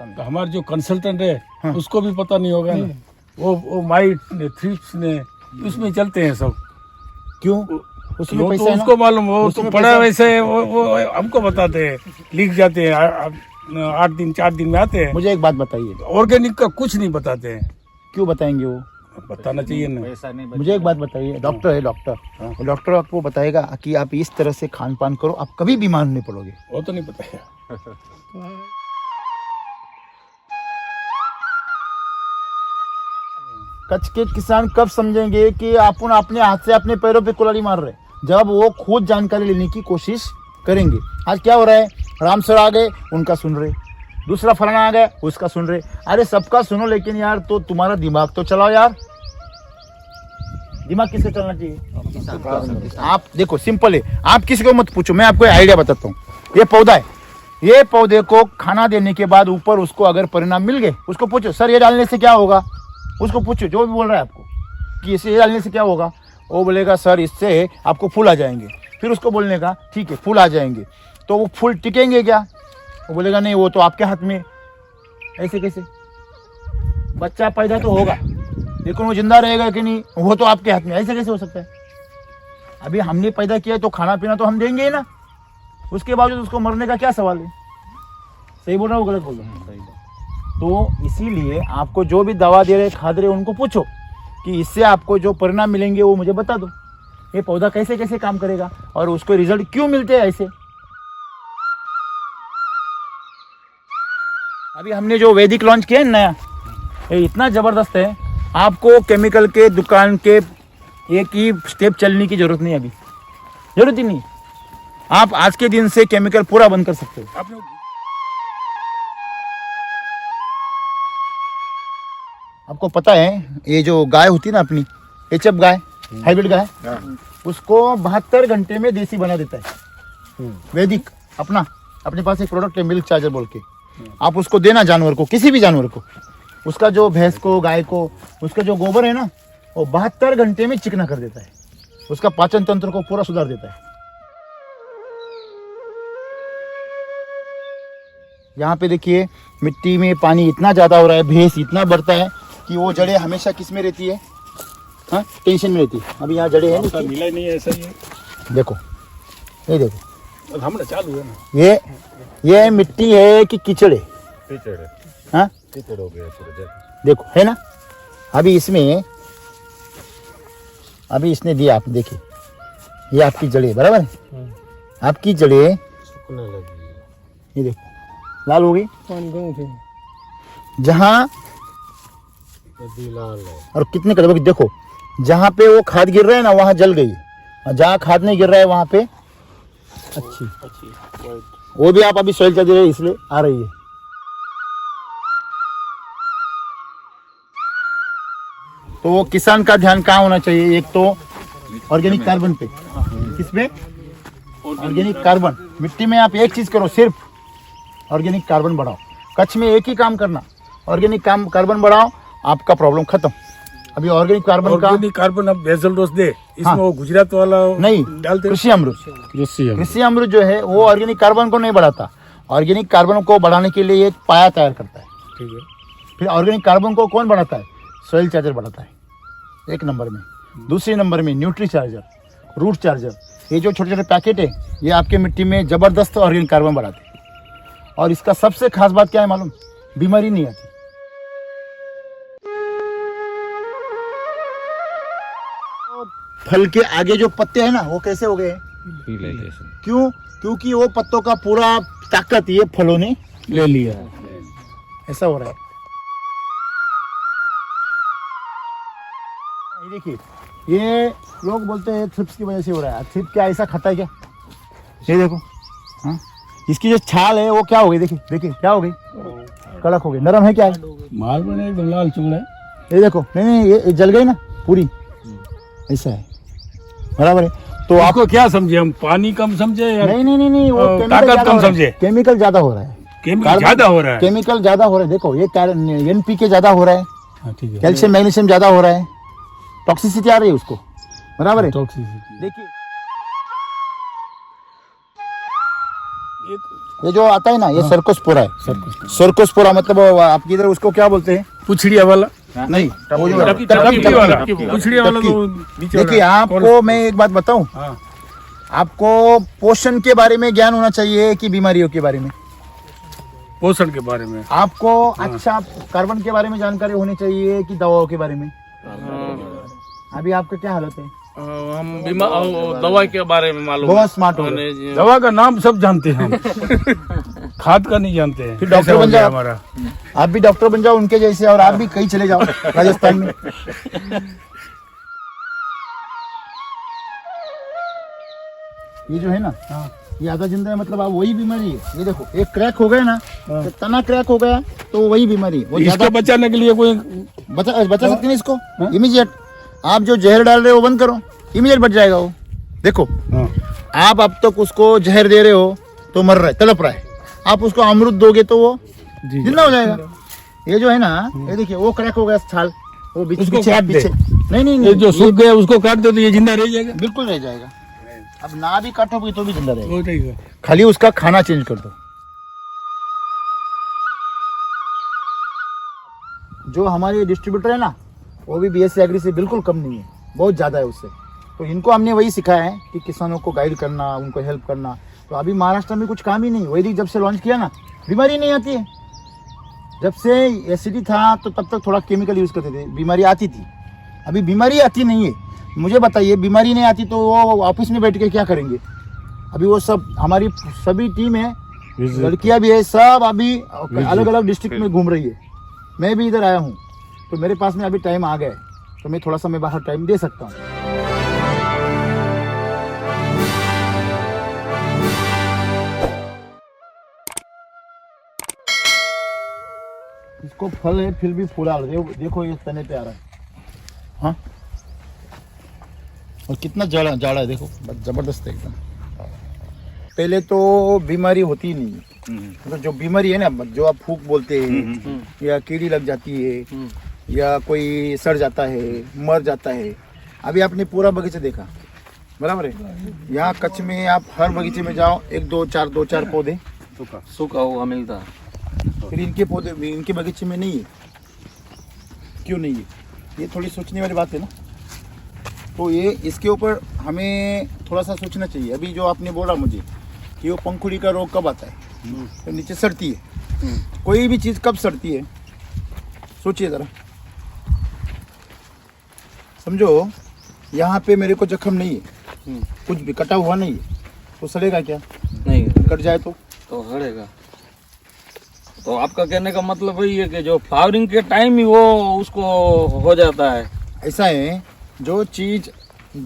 तो हमारे जो कंसल्टेंट है उसको भी पता नहीं होगा ना, वो माइट ने, थ्रिप्स ने, उसमें चलते हैं सब। क्यों? उसमें वो पैसा तो है ना? उसको मालूम, वो तो उसमें पढ़ा पैसा- वैसे, वो हमको बताते हैं, लिख जाते हैं, 8 दिन 4 दिन में आते हैं। मुझे एक बात बताइए, ऑर्गेनिक का कुछ नहीं बताते हैं, क्यों बताएंगे वो? बताना चाहिए ना। पैसा नहीं मुझे एक बात बताइए, डॉक्टर है, डॉक्टर, डॉक्टर आपको बताएगा कि आप इस तरह से खान पान करो, आप कभी बीमार नहीं पड़ोगे। वो तो नहीं पता है। कच्छ के किसान कब समझेंगे कि अपन अपने हाथ से अपने पैरों पे कुल्हाड़ी मार रहे, जब वो खुद जानकारी लेने की कोशिश करेंगे। आज क्या हो रहा है, राम सर आ गए, उनका सुन रहे, दूसरा फलाना आ गया, उसका सुन रहे। अरे सबका सुनो, लेकिन यार तो तुम्हारा दिमाग तो चलाओ यार। दिमाग किसका चलना चाहिए? आप देखो, सिंपल है, आप किसी को मत पूछो, मैं आपको आइडिया बताता हूँ। ये पौधा है, ये पौधे को खाना देने के बाद ऊपर उसको अगर परिणाम मिल गए, उसको पूछो सर ये डालने से क्या होगा, उसको पूछो जो भी बोल रहा है आपको कि इसे ये डालने से क्या होगा, वो बोलेगा सर इससे आपको फूल आ जाएंगे। फिर उसको बोलने का ठीक है फूल आ जाएंगे, तो वो फूल टिकेंगे क्या? वो बोलेगा नहीं, वो तो आपके हाथ में। ऐसे कैसे? बच्चा पैदा तो होगा लेकिन वो जिंदा रहेगा कि नहीं, वो तो आपके हाथ में। ऐसे कैसे हो सकता है? अभी हमने पैदा किया तो खाना पीना तो हम देंगे ही ना, उसके बावजूद उसको मरने का क्या सवाल है? सही बोल रहा हूँ गलत बोल रहा हूँ? तो इसीलिए आपको जो भी दवा दे रहे, खाद रहे, उनको पूछो कि इससे आपको जो परिणाम मिलेंगे वो मुझे बता दो। ये पौधा कैसे कैसे काम करेगा और उसको रिजल्ट क्यों मिलते हैं ऐसे। अभी हमने जो वैदिक लॉन्च किया है नया, ये इतना जबरदस्त है, आपको केमिकल के दुकान के एक ही स्टेप चलने की जरूरत नहीं, अभी जरूरत ही नहीं। आप आज के दिन से केमिकल पूरा बंद कर सकते हो। आपने आपको पता है ये जो गाय होती है ना अपनी एचएफ गाय, हाइब्रिड गाय, उसको 72 घंटे में देसी बना देता है वैदिक। अपने पास एक प्रोडक्ट है मिल्क चार्जर बोल के, आप उसको देना जानवर को, किसी भी जानवर को, उसका जो भैंस को, गाय को, उसका जो गोबर है ना, वो 72 घंटे में चिकना कर देता है, उसका पाचन तंत्र को पूरा सुधार देता है। यहाँ पे देखिए मिट्टी में पानी इतना ज्यादा हो रहा है, भैंस इतना बढ़ता है कि वो जड़ें हमेशा किस में रहती है, हाँ टेंशन में रहती है। अभी यहाँ जड़ें हैं, मिला ही नहीं है, ऐसा ही है। देखो ये देखो हमने चालू है ना। ये मिट्टी है कि कीचड़ है? कीचड़ है, हाँ कीचड़ हो गया पूरा जगह। देखो है ना। अभी इसने दिया, आप देखिए ये आपकी जड़ें बराबर है, आपकी जड़ें सूखने लगी। ये देखो लाल हो गई, जहाँ नदी लाल है। और कितने कदम की देखो, जहाँ पे वो खाद गिर रहा है ना वहाँ जल गई, और जहाँ खाद नहीं गिर रहा है वहाँ पे अच्छी। वो भी आप अभी सॉइल चार्जर है इसलिए आ रही है। तो किसान का ध्यान कहाँ होना चाहिए? एक तो ऑर्गेनिक कार्बन पे, किसमें? Organic carbon. मिट्टी में आप एक चीज करो, सिर्फ ऑर्गेनिक कार्बन बढ़ाओ। कच्छ में एक ही काम करना, ऑर्गेनिक कार्बन बढ़ाओ, आपका प्रॉब्लम खत्म। अभी ऑर्गेनिक कार्बन अब बेसल डोज दे इसमें। हाँ। वो गुजरात वाला नहीं, डालते। कृषि अमृत जो है वो ऑर्गेनिक कार्बन को नहीं बढ़ाता, ऑर्गेनिक कार्बन को बढ़ाने के लिए एक पाया तैयार करता है। ठीक है। फिर ऑर्गेनिक कार्बन को कौन बढ़ाता है? सॉइल चार्जर बढ़ाता है, एक नंबर में। दूसरे नंबर में न्यूट्री चार्जर, रूट चार्जर, ये जो छोटे छोटे पैकेट है ये आपके मिट्टी में जबरदस्त ऑर्गेनिक कार्बन बढ़ाते हैं। और इसका सबसे खास बात क्या है मालूम? बीमारी नहीं आती। फल के आगे जो पत्ते हैं ना वो कैसे हो गए? क्यों? क्योंकि वो पत्तों का पूरा ताकत ये फलों ने ले लिया, ऐसा हो रहा है। ये देखिए, ये लोग बोलते हैं थ्रिप्स की वजह से हो रहा है। थ्रिप्स क्या ऐसा खाता है क्या? ये देखो, हाँ, इसकी जो छाल है वो क्या हो गई? देखिए देखिए क्या हो गई, कड़क हो गई, नरम है क्या है? माल बने एकदम लाल चूड़ा है। ये देखो, नहीं ये जल गई ना पूरी, ऐसा है, बराबर है। तो आपको क्या समझे हम, पानी कम समझे या नहीं वो ताकत कम समझे? केमिकल ज्यादा हो रहा है, केमिकल ज्यादा हो रहा है। केमिकल ज्यादा हो रहा है। देखो ये NPK ज्यादा हो रहा है, ठीक है। कैल्शियम मैग्नीशियम ज्यादा हो रहा है, टॉक्सिसिटी आ रही है उसको, बराबर है। टॉक्सिसिटी। देखिए ये जो आता है ना ये सर्कोस्पोरा है। सर्कोस्पोरा मतलब आपकी इधर उसको क्या बोलते हैं? पुछड़िया वाला नहीं, वो जो टपकी वाला, पुछड़िया वाला तो नीचे वाला। देखिए आपको मैं एक बात बताऊं, हाँ। आपको पोषण के बारे में ज्ञान होना चाहिए कि बीमारियों के बारे में? पोषण के बारे में। आपको अच्छा कार्बन के बारे में जानकारी होनी चाहिए कि दवाओं के बारे में? अभी आपका क्या हालत है? हम दवा के बारे में मालूम, बहुत स्मार्ट हो। दवा का नाम सब जानते हैं हम, खाद का नहीं जानते हैं। फिर डॉक्टर बन जाओ हमारा। आप भी डॉक्टर बन जाओ उनके जैसे, और आप भी कहीं चले जाओ राजस्थान में। ये जो है ना, ये आधा जिंदा है, मतलब आप वही बीमारी है। ये देखो एक क्रैक हो गया ना, तो तना क्रैक हो गया तो वही बीमारी है। वो इसको बचाने के लिए कोई बचा सकते हैं इसको इमीडिएट। आप जो जहर डाल रहे हो वो बंद करो, इमीडिएट बच जाएगा वो। देखो आप अब तक उसको जहर दे रहे हो तो मर रहा है, तड़प रहा है, आप उसको अमृत दोगे तो वो जिंदा हो जाएगा। ये जो है ना, ये देखिए वो क्रैक हो गया छाल, वो पीछे नहीं ये जो सूख गया उसको काट दो तो ये जिंदा रह जाएगा, बिल्कुल रह जाएगा। अब ना भी काटोगे तो भी जिंदा रहेगा, रहेगा। खाली उसका खाना चेंज कर दो। जो हमारे डिस्ट्रीब्यूटर है ना वो भी BSc एग्री से बिल्कुल कम नहीं है, बहुत ज़्यादा है उससे। तो इनको हमने वही सिखाया है कि किसानों को गाइड करना, उनको हेल्प करना। तो अभी महाराष्ट्र में कुछ काम ही नहीं, वैदिक जब से लॉन्च किया ना बीमारी नहीं आती है। जब से एसिडी था तो तब तक थोड़ा केमिकल यूज़ करते थे, बीमारी आती थी। अभी बीमारी आती नहीं है। मुझे बताइए, बीमारी नहीं आती तो वो ऑफिस में बैठ के क्या करेंगे? अभी वो सब हमारी सभी टीम है, लड़कियां भी है, सब अभी अलग अलग डिस्ट्रिक्ट में घूम रही है। मैं भी इधर आया हूँ तो मेरे पास में अभी टाइम आ गया है, तो मैं थोड़ा सा मैं बाहर टाइम दे सकता हूँ। इसको फल है फिर भी फूला, देखो ये तने पे आ रहा है। हाँ, और कितना जाड़ा जाड़ा है, देखो जबरदस्त है एकदम। पहले तो बीमारी होती ही नहीं, मतलब जो बीमारी है ना, जो आप फूक बोलते हैं या कीड़ी लग जाती है या कोई सड़ जाता है, मर जाता है। अभी आपने पूरा बगीचा देखा, बराबर है। यहाँ कच्छ में आप हर बगीचे में जाओ, एक दो चार पौधे सूखा हुआ मिलता, फिर इनके पौधे इनके बगीचे में नहीं है। क्यों नहीं है? ये थोड़ी सोचने वाली बात है ना। तो ये इसके ऊपर हमें थोड़ा सा सोचना चाहिए। अभी जो आपने बोला मुझे कि वो पंखुड़ी का रोग कब आता है, तो नीचे सड़ती है। कोई भी चीज़ कब सड़ती है सोचिए ज़रा, समझो यहाँ पे मेरे को जख्म नहीं है, कुछ भी कटा हुआ नहीं है, तो सड़ेगा क्या? नहीं कट जाए तो सड़ेगा। तो आपका कहने का मतलब वही है कि जो फ्लावरिंग के टाइम ही वो उसको हो जाता है। ऐसा है, जो चीज़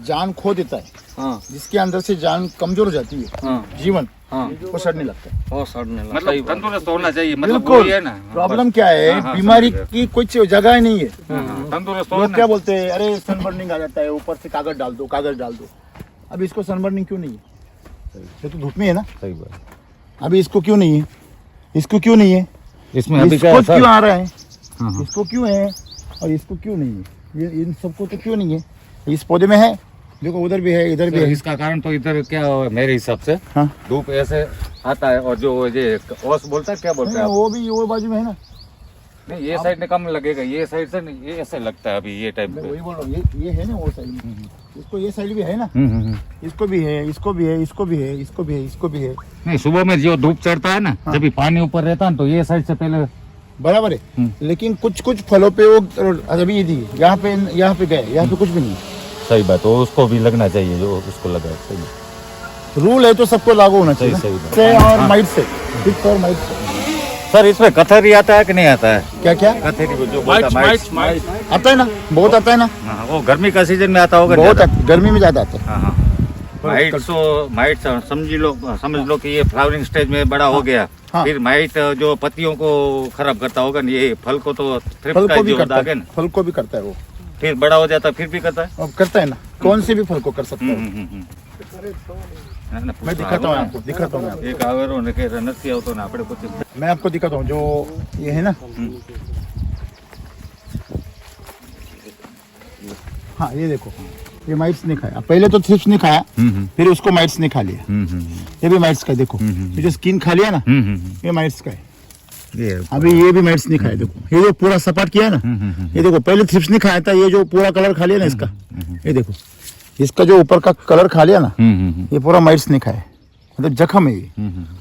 जान खो देता है, हाँ जिसके अंदर से जान कमजोर हो जाती है, हाँ जीवन हाँ वो सड़ने लगता है। वो सड़ने लगता मतलब है। तंदुरुस्त होना चाहिए, मतलब बिल्कुल। वही है ना। प्रॉब्लम क्या है, हाँ, हाँ, बीमारी समझ की कुछ जगह ही नहीं है। तंदुरुस्त लोग होना। क्या बोलते हैं, अरे सनबर्निंग आ जाता है, ऊपर से कागज डाल दो, कागज डाल दो। अब इसको सनबर्निंग क्यों नहीं है? ये तो धूप में है ना। सही बात। अभी इसको क्यों नहीं है? इसको क्यों नहीं है? इसमें अभी क्या इसको है सर? क्यों आ रहा है? हाँ। इसको क्यों है और इसको क्यों नहीं है? ये इन सबको तो क्यों नहीं है? इस पौधे में है, देखो उधर भी है, इधर भी सर, है। इसका कारण तो इधर क्या है, मेरे हिसाब से हाँ धूप ऐसे आता है, और जो ये ओस बोलता है, क्या बोलते हैं आप? वो भी वो बाजू में है ना। नहीं, ये साइड में कम लगेगा, ये साइड से नहीं, ये ऐसे लगता है अभी ये टाइप मैं पे। वही बोल रहा हूँ, ये है ना वो साइड में, इसको ये साइड भी है ना, इसको भी है, इसको भी है, इसको भी है, इसको भी है, इसको भी है। नहीं, सुबह में जो धूप चढ़ता है ना, जब भी पानी ऊपर रहता है ना, तो ये साइड से पहले बराबर है। लेकिन कुछ कुछ फलों पे वो अभी दी यहाँ पे गए, यहाँ पे कुछ भी नहीं। सही बात, तो उसको भी लगना चाहिए जो उसको लगा। सही रूल है तो सबको लागू होना चाहिए सही ना। बात। से और माइट से, फिक्स और माइट से। सर, इसमें कथरी आता है कि नहीं आता है? क्या क्या कथरी जो बोलता माइट्स है, माइट्स माइट्स। माइट्स आता है ना, बहुत आता है ना, हाँ, वो गर्मी का सीजन में आता होगा बहुत ज़्यादा। गर्मी में ज्यादा आता है। हाँ, हाँ। माइट समझ लो कि ये फ्लावरिंग स्टेज में बड़ा हो गया। हाँ। फिर माइट जो पत्तियों को खराब करता होगा, ये फल को तो थ्रिप्स फल का को भी जो करता दाग है है, ना, फल को भी करता है वो। फिर बड़ा हो जाता है, फिर भी करता है। अब करता है ना, कौन से भी फल को कर सकता है। मैं दिखाता हूँ आपको, दिखाता हूँ मैं आपको। एक आवेरो ने के નથી આવતો ને આપણે પોતે मैं आपको दिखाता हूँ, जो ये है ना, हाँ ये देखो, ये माइट्स ने खाया। पहले तो थ्रिप्स ने खाया, फिर उसको माइट्स ने खा लिया। ये भी माइट्स का है, देखो ये जो स्किन खा लिया ना, ये माइट्स का है। अभी ये भी माइट्स ने खाया, देखो ये जो पूरा सपाट किया ना, ये देखो पहले थ्रिप्स ने खाया था, ये जो पूरा कलर खा लिया ना इसका, ये देखो इसका जो ऊपर का कलर खा लिया ना, ये पूरा माइट्स ने खाया। मतलब जख्म है ये,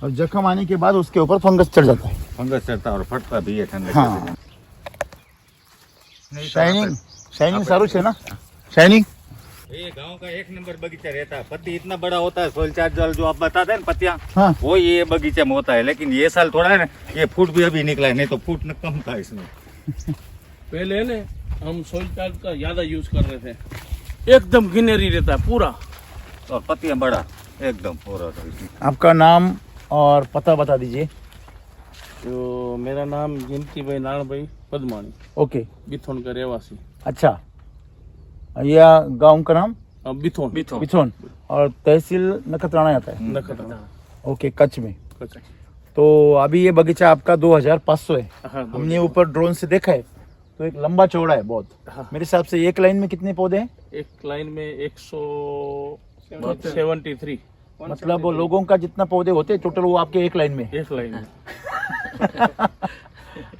और जख्म आने के बाद उसके ऊपर फंगस चढ़ जाता है। फंगस चढ़ता और फटता भी है ठंडे हाँ, शाइनिंग सारू है ना, शाइनिंग। ये गांव का एक नंबर बगीचा रहता है। पत्ती इतना बड़ा होता है, सोल चार्ज जो आप बताते हैं ना पत्तियां, हाँ वो ये बगीचे में होता है। लेकिन ये साल थोड़ा है ना, ये फूट भी अभी निकला है, नहीं तो फूट न कम था इसमें। पहले ने हम सोइल चार्ज का ज्यादा यूज कर रहे थे, एकदम ग्रीनरी रहता है पूरा। और पत्तियां बड़ा एकदम हो रहा था इसमें। आपका नाम और पता बता दीजिए। तो मेरा नाम जिंती भाई नारायण भाई पदमानी, ओके, बिथोन का रहवासी। अच्छा, यह गांव का नाम बिथोन बिछोन, और तहसील नखत्राना आता है। नखत्रा। ओके, कच्छ में। अच्छा। तो अभी ये बगीचा आपका 2500 है। हाँ, हमने ऊपर ड्रोन से देखा है, तो एक लंबा चौड़ा है बहुत। हाँ। मेरे हिसाब से एक लाइन में कितने पौधे हैं? एक लाइन में 173 मतलब वो लोगों का जितना पौधे होते हैं टोटल, वो आपके एक लाइन में है। एक लाइन में।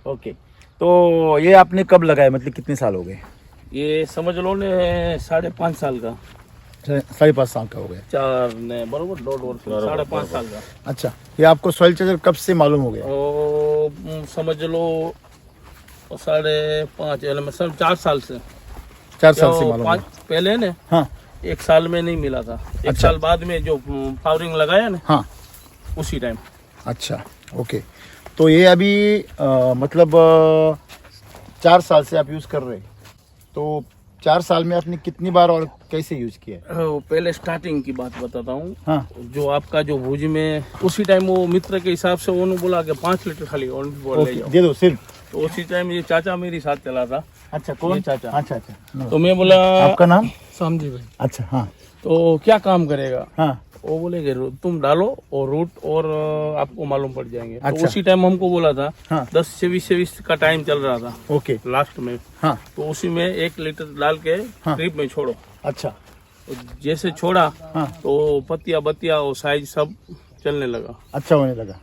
ओके, तो ये आपने कब लगाया, मतलब कितने साल हो गए? ये समझ लो ने 5.5 साल का, 5.5 साल का हो गया। 4 ने बरोबर 1.5 वर्ष, 5.5 साल का। अच्छा, ये आपको सॉइल चार्जर कब से मालूम हो गया? समझ लो 5.5 मतलब 4 साल से। 4 साल से मालूम है। पहले ने हाँ 1 साल में नहीं मिला था, 1 अच्छा। साल बाद में जो फ्लावरिंग लगाया ना, हाँ, उसी टाइम। अच्छा, ओके। तो ये अभी मतलब 4 साल से आप यूज़ कर रहे हैं, तो 4 साल में आपने कितनी बार और कैसे यूज़ किया है? पहले स्टार्टिंग की बात बताता हूँ। हाँ, जो आपका जो भुज में उसी टाइम वो मित्र के हिसाब से उन्होंने बोला कि 5 लीटर खाली और ले ओके, जाओ। दे दो सिर्फ। तो उसी टाइम ये चाचा मेरे साथ चला था। अच्छा, कौन? ये चाचा। अच्छा अच्छा, तो मैं बोला आपका नाम? समझी भाई, अच्छा, हाँ तो क्या काम करेगा? हाँ, वो बोले कि तुम डालो और रूट और आपको मालूम पड़ जाएंगे। अच्छा। तो उसी टाइम हमको बोला था हाँ, 10 से 20 का टाइम चल रहा था ओके, लास्ट में। हाँ, तो उसी में 1 लीटर डाल के हाँ। ड्रिप में छोड़ो। अच्छा, तो जैसे छोड़ा हाँ, तो पत्तियां बत्तियां और साइज सब चलने लगा। अच्छा होने लगा।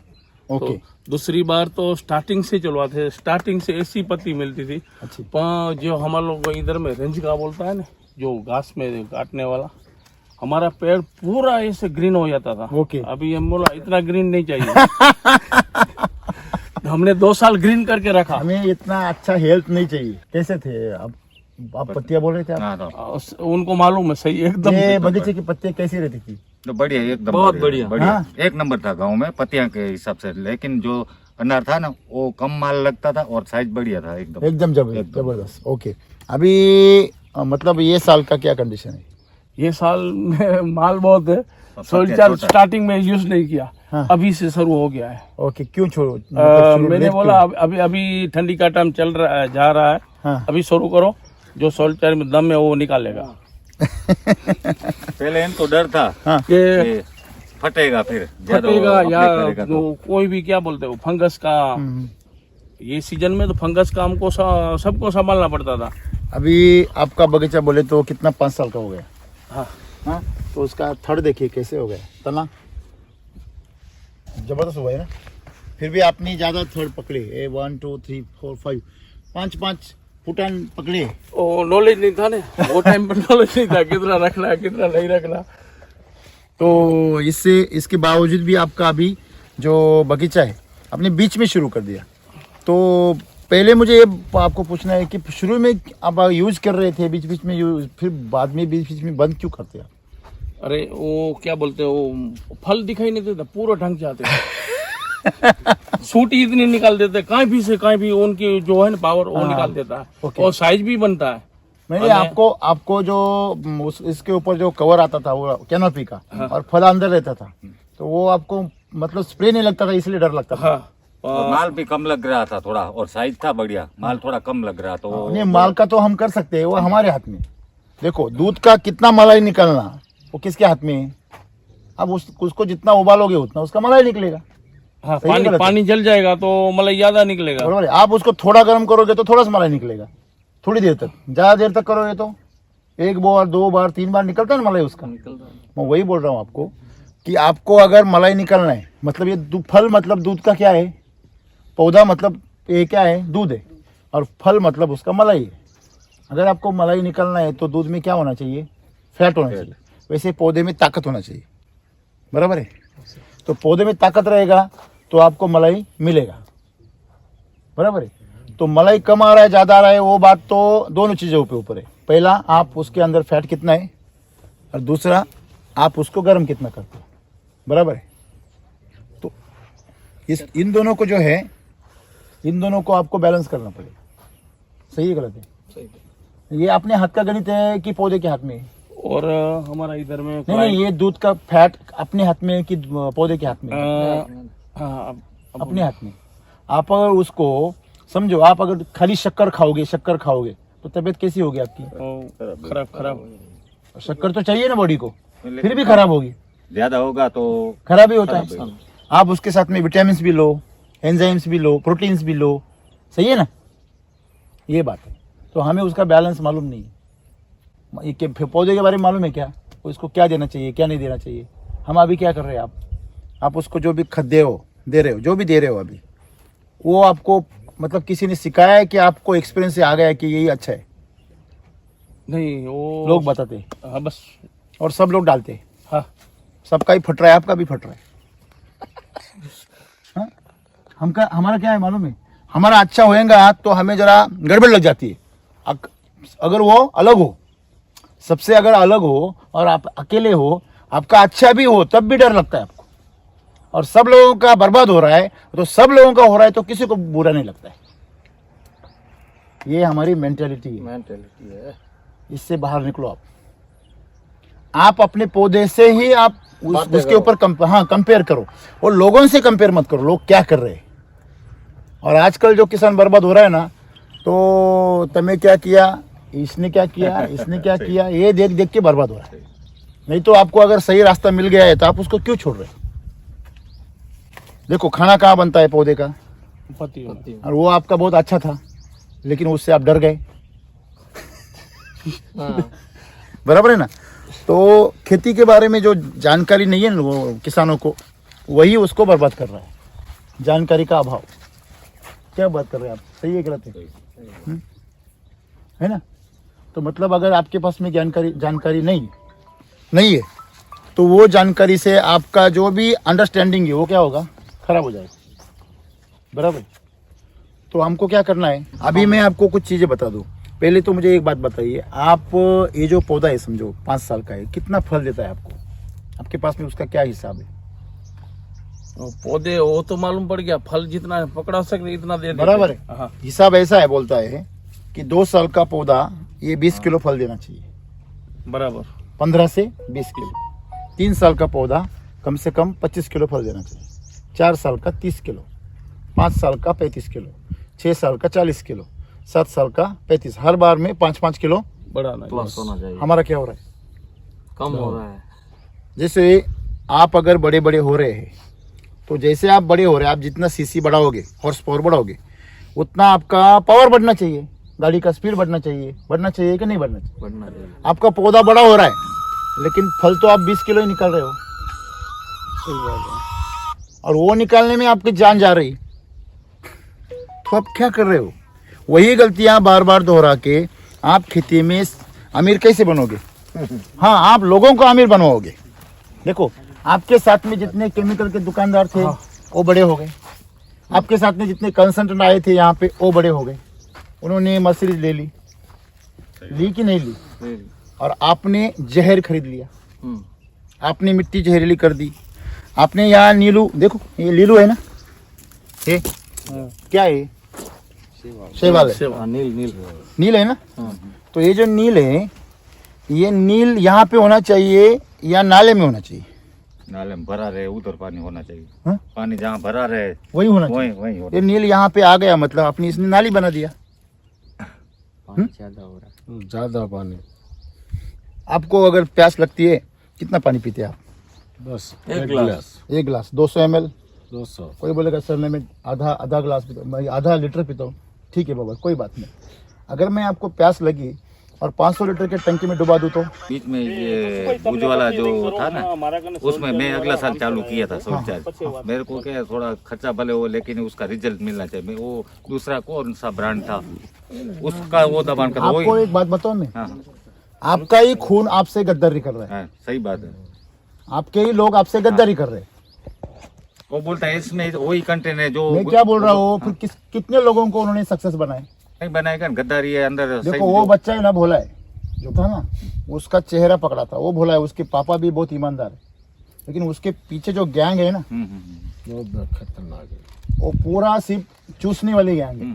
ओके, तो दूसरी बार तो स्टार्टिंग से चलवाते, स्टार्टिंग से ऐसी पत्ती मिलती थी। अच्छी, जो हमारे लोग इधर में रेंज का बोलता है ना, जो घास में काटने वाला, हमारा पेड़ पूरा ऐसे ग्रीन हो जाता था। ओके। अभी हम बोला इतना ग्रीन नहीं चाहिए। हमने 2 साल ग्रीन करके रखा। हमें इतना अच्छा हेल्थ नहीं चाहिए। कैसे थे आप पत्तियां बोल रहे थे आप? हाँ, तो उनको मालूम है सही एकदम। ये बगीचे की पत्तियां कैसी रहती थी? तो बढ़िया, एकदम बहुत बढ़िया। हाँ। एक नंबर था गांव में पत्तियां के हिसाब से। लेकिन जो अनार था ना, वो कम माल लगता था और साइज बढ़िया था एकदम। एकदम जबरदस्त। ओके, अभी मतलब ये साल का क्या कंडीशन है? ये साल में माल बहुत है। सोइल चार्ज स्टार्टिंग में यूज नहीं किया। हाँ। अभी से शुरू हो गया है। ओके, क्यों छोड़ो? मैंने बोला अभी ठंडी का टाइम चल रहा है, जा रहा है। हाँ। अभी शुरू करो, जो सोइल चार्ज में दम है वो निकालेगा। पहले इनको डर था हाँ। कि फटेगा, फिर ज्यादा फटेगा apply या करेगा तो। कोई भी क्या बोलते हो फंगस का। ये सीजन में तो फंगस का हमको सबको संभालना पड़ता था। अभी आपका बगीचा बोले तो कितना 5 साल का हो गया? हाँ। हाँ, तो उसका थर्ड देखिए कैसे हो गया, तना जबरदस्त हुआ है ना। फिर भी आपने ज्यादा थर्ड पकड़े, 1 2 3 4 5 5 फुटान पकड़े। वो नॉलेज नहीं था ना, वो टाइम पर नॉलेज नहीं था कितना रखना है कितना नहीं रखना। तो इसके बावजूद भी आपका अभी जो बगीचा है आपने बीच में शुरू कर दिया। तो पहले मुझे ये आपको पूछना है कि शुरू में आप यूज कर रहे थे, बीच बीच में यूज, फिर बाद में बीच बीच में बंद क्यों करते आप? अरे वो क्या बोलते हो, फल दिखाई नहीं देता, पूरा ढंग जाते सूटी इतनी निकाल देते, कहीं भी उनकी जो है ना पावर वो निकाल देता है। और साइज भी बनता है। मैंने आपको जो इसके ऊपर जो कवर आता था वो कैनोपी का, और फल अंदर रहता था, तो वो आपको मतलब स्प्रे नहीं लगता था, इसलिए डर लगता था। हाँ। और माल भी कम लग रहा था थोड़ा, और साइज था बढ़िया, माल थोड़ा कम लग रहा तो नहीं, माल का तो हम कर सकते हैं, वो हमारे हाथ में। देखो दूध का कितना मलाई निकलना वो किसके हाथ में है? अब उसको जितना उबालोगे उतना उसका मलाई निकलेगा। हाँ, सही गलत है? पानी जल जाएगा तो मलाई ज्यादा निकलेगा। बरोबर है। आप उसको थोड़ा गर्म करोगे तो थोड़ा सा मलाई निकलेगा, थोड़ी देर तक। ज्यादा देर तक करोगे तो 1 बार 2 बार 3 बार निकलता है ना मलाई उसका। मैं वही बोल रहा हूँ आपको कि आपको अगर मलाई निकलना है, मतलब ये फल मतलब दूध का क्या है, पौधा मतलब ये क्या है, दूध है, और फल मतलब उसका मलाई है। अगर आपको मलाई निकलना है तो दूध में क्या होना चाहिए? फैट होना चाहिए। वैसे पौधे में ताकत होना चाहिए, बराबर है? तो पौधे में ताकत रहेगा तो आपको मलाई मिलेगा, बराबर है? तो मलाई कम आ रहा है ज्यादा आ रहा है, वो बात तो दोनों चीजों पे ऊपर है। पहला, आप उसके अंदर फैट कितना है, और दूसरा आप उसको गर्म कितना करते हो, बराबर है? तो इन दोनों को जो है, इन दोनों को आपको बैलेंस करना पड़ेगा। सही है गलत है? सही। ये अपने हाथ का गणित है कि पौधे के हाथ में है? और हमारा इधर में नहीं, ये दूध का फैट अपने हाथ में है कि पौधे के हाथ में? हाँ, अपने हाथ में। आप अगर उसको समझो, आप अगर खाली शक्कर खाओगे तो तबीयत कैसी होगी आपकी? खराब। शक्कर तो चाहिए ना बॉडी को, फिर भी खराब होगी। ज्यादा होगा तो खराब ही होता है। आप उसके साथ में विटामिन भी लो, एंजाइम्स भी लो, प्रोटीन्स भी लो, सही है ना? ये बात है। तो हमें उसका बैलेंस मालूम नहीं है। पौधे के बारे में मालूम है क्या, उसको क्या देना चाहिए क्या नहीं देना चाहिए? हम अभी क्या कर रहे हैं, आप उसको जो भी खद दे रहे हो जो भी दे रहे हो अभी, वो आपको मतलब किसी ने सिखाया है कि आपको एक्सपीरियंस से आ गया है कि यही अच्छा है? नहीं, वो लोग बताते हैं। हाँ, बस। और सब लोग डालते हैं। हाँ, सबका ही फट रहा है, आपका भी फट रहा है। हाँ? हमारा क्या है मालूम है? हमारा अच्छा होएगा तो हमें जरा गड़बड़ लग जाती है। अगर वो अलग हो, सबसे अगर अलग हो और आप अकेले हो, आपका अच्छा भी हो तब भी डर लगता है आपको। और सब लोगों का बर्बाद हो रहा है तो सब लोगों का हो रहा है तो किसी को बुरा नहीं लगता है। ये हमारी मेंटेलिटी है। इससे बाहर निकलो। आप अपने पौधे से ही आप उसके ऊपर कंपेयर करो, और लोगों से कंपेयर मत करो लोग क्या कर रहे हैं। और आजकल जो किसान बर्बाद हो रहा है ना, तो तमें क्या किया, इसने क्या किया, ये देख देख के बर्बाद हो रहा है। नहीं तो आपको अगर सही रास्ता मिल गया है तो आप उसको क्यों छोड़ रहे? देखो खाना कहाँ बनता है पौधे का, पत्ती। और वो आपका बहुत अच्छा था लेकिन उससे आप डर गए। बराबर है ना? तो खेती के बारे में जो जानकारी नहीं है ना वो किसानों को, वही उसको बर्बाद कर रहा है। जानकारी का अभाव। क्या बात कर रहे हैं आप? सही है गलत है? है ना? तो मतलब अगर आपके पास में जानकारी नहीं है तो वो जानकारी से आपका जो भी अंडरस्टैंडिंग है वो क्या होगा, खराब हो जाएगा, बराबर। तो हमको क्या करना है, अभी मैं आपको कुछ चीज़ें बता दूँ। पहले तो मुझे एक बात बताइए, आप ये जो पौधा है समझो 5 साल का है, कितना फल देता है आपको, आपके पास में उसका क्या हिसाब है? पौधे वो तो मालूम पड़ गया, फल जितना पकड़ा सकते इतना दे देते। बराबर है। हाँ। हिसाब ऐसा है, बोलता है कि 2 साल का पौधा ये 20 किलो फल देना चाहिए, बराबर। 15 से 20 किलो। 3 साल का पौधा कम से कम 25 किलो फल देना चाहिए, 4 साल का 30 किलो, 5 साल का 35 किलो, 6 साल का 40 किलो, 7 साल का 35, हर बार में 5-5 किलो बढ़ाना प्लस होना चाहिए। हमारा क्या हो रहा है, कम हो रहा है। जैसे आप अगर बड़े बड़े हो रहे हैं तो जैसे आप बड़े हो रहे हैं, आप जितना सीसी बढ़ाओगे, हॉर्स पावर बढ़ाओगे, उतना आपका पावर बढ़ना चाहिए, गाड़ी का स्पीड बढ़ना चाहिए कि नहीं बढ़ना चाहिए? बढ़ना चाहिए। आपका पौधा बड़ा हो रहा है लेकिन फल तो आप 20 किलो ही निकाल रहे हो, और वो निकालने में आपकी जान जा रही, तो आप क्या कर रहे हो? वही गलतियां बार बार दोहरा के आप खेती में अमीर कैसे बनोगे? हाँ, आप लोगों को अमीर बनवाओगे। देखो, आपके साथ में जितने केमिकल के दुकानदार थे वो बड़े हो गए, आपके साथ में जितने कंसल्टेंट आए थे यहाँ पे वो बड़े हो गए, उन्होंने मर्सिडीज ले ली कि नहीं ली, और आपने जहर खरीद लिया, आपने मिट्टी जहरीली कर दी, आपने यहाँ नीलू, देखो ये नीलू है ना, ये क्या है, शैवाल है, नील है ना। तो ये जो नील है, ये नील यहाँ पे होना चाहिए या नाले में होना चाहिए? नाले में भरा रहे उधर पानी होना चाहिए। हाँ? पानी जहाँ भरा रहे वही होना वही चाहिए। वही होना। ये नील यहाँ पे आ गया मतलब अपनी इसने नाली बना दिया। ज्यादा पानी। आपको अगर प्यास लगती है, कितना पानी पीते हैं आप? बस एक गिलास। 1 गिलास 200 ml। 200। कोई बोलेगा सर मैं आधा गिलास पीता हूँ, मैं आधा लीटर पीता हूँ। ठीक है बाबा, कोई बात नहीं। अगर मैं आपको प्यास लगी और 500 लीटर के टंकी में डुबा दूँ तो? बीच में ये भुज वाला जो था ना, उसमें मैं अगला साल चालू किया था सोल चार्ज। मेरे को क्या थोड़ा खर्चा भले हो लेकिन उसका रिजल्ट मिलना चाहिए। मैं वो दूसरा कौन सा ब्रांड था उसका वो दबान कर आपको एक बात बताऊँ मैं, हाँ आपका ही खून आपसे गद्दारी कर रहा है, हाँ सही बात है। आपके ही लोग आपसे गद्दारी कर रहे हैं। वो बोलता है इसमें वही कंटेंट है जो मैं क्या बोल रहा हूँ, फिर कितने लोगों को उन्होंने सक्सेस बनाए? नहीं बनाएगा, गद्दारी है अंदर। देखो वो बच्चा है ना, भोला है जो था ना, उसका चेहरा पकड़ा था, वो भोला है, उसके पापा भी बहुत ईमानदार है, लेकिन उसके पीछे जो गैंग है ना, बहुत खतरनाक है। वो पूरा सिर्फ चूसने वाली गैंग है।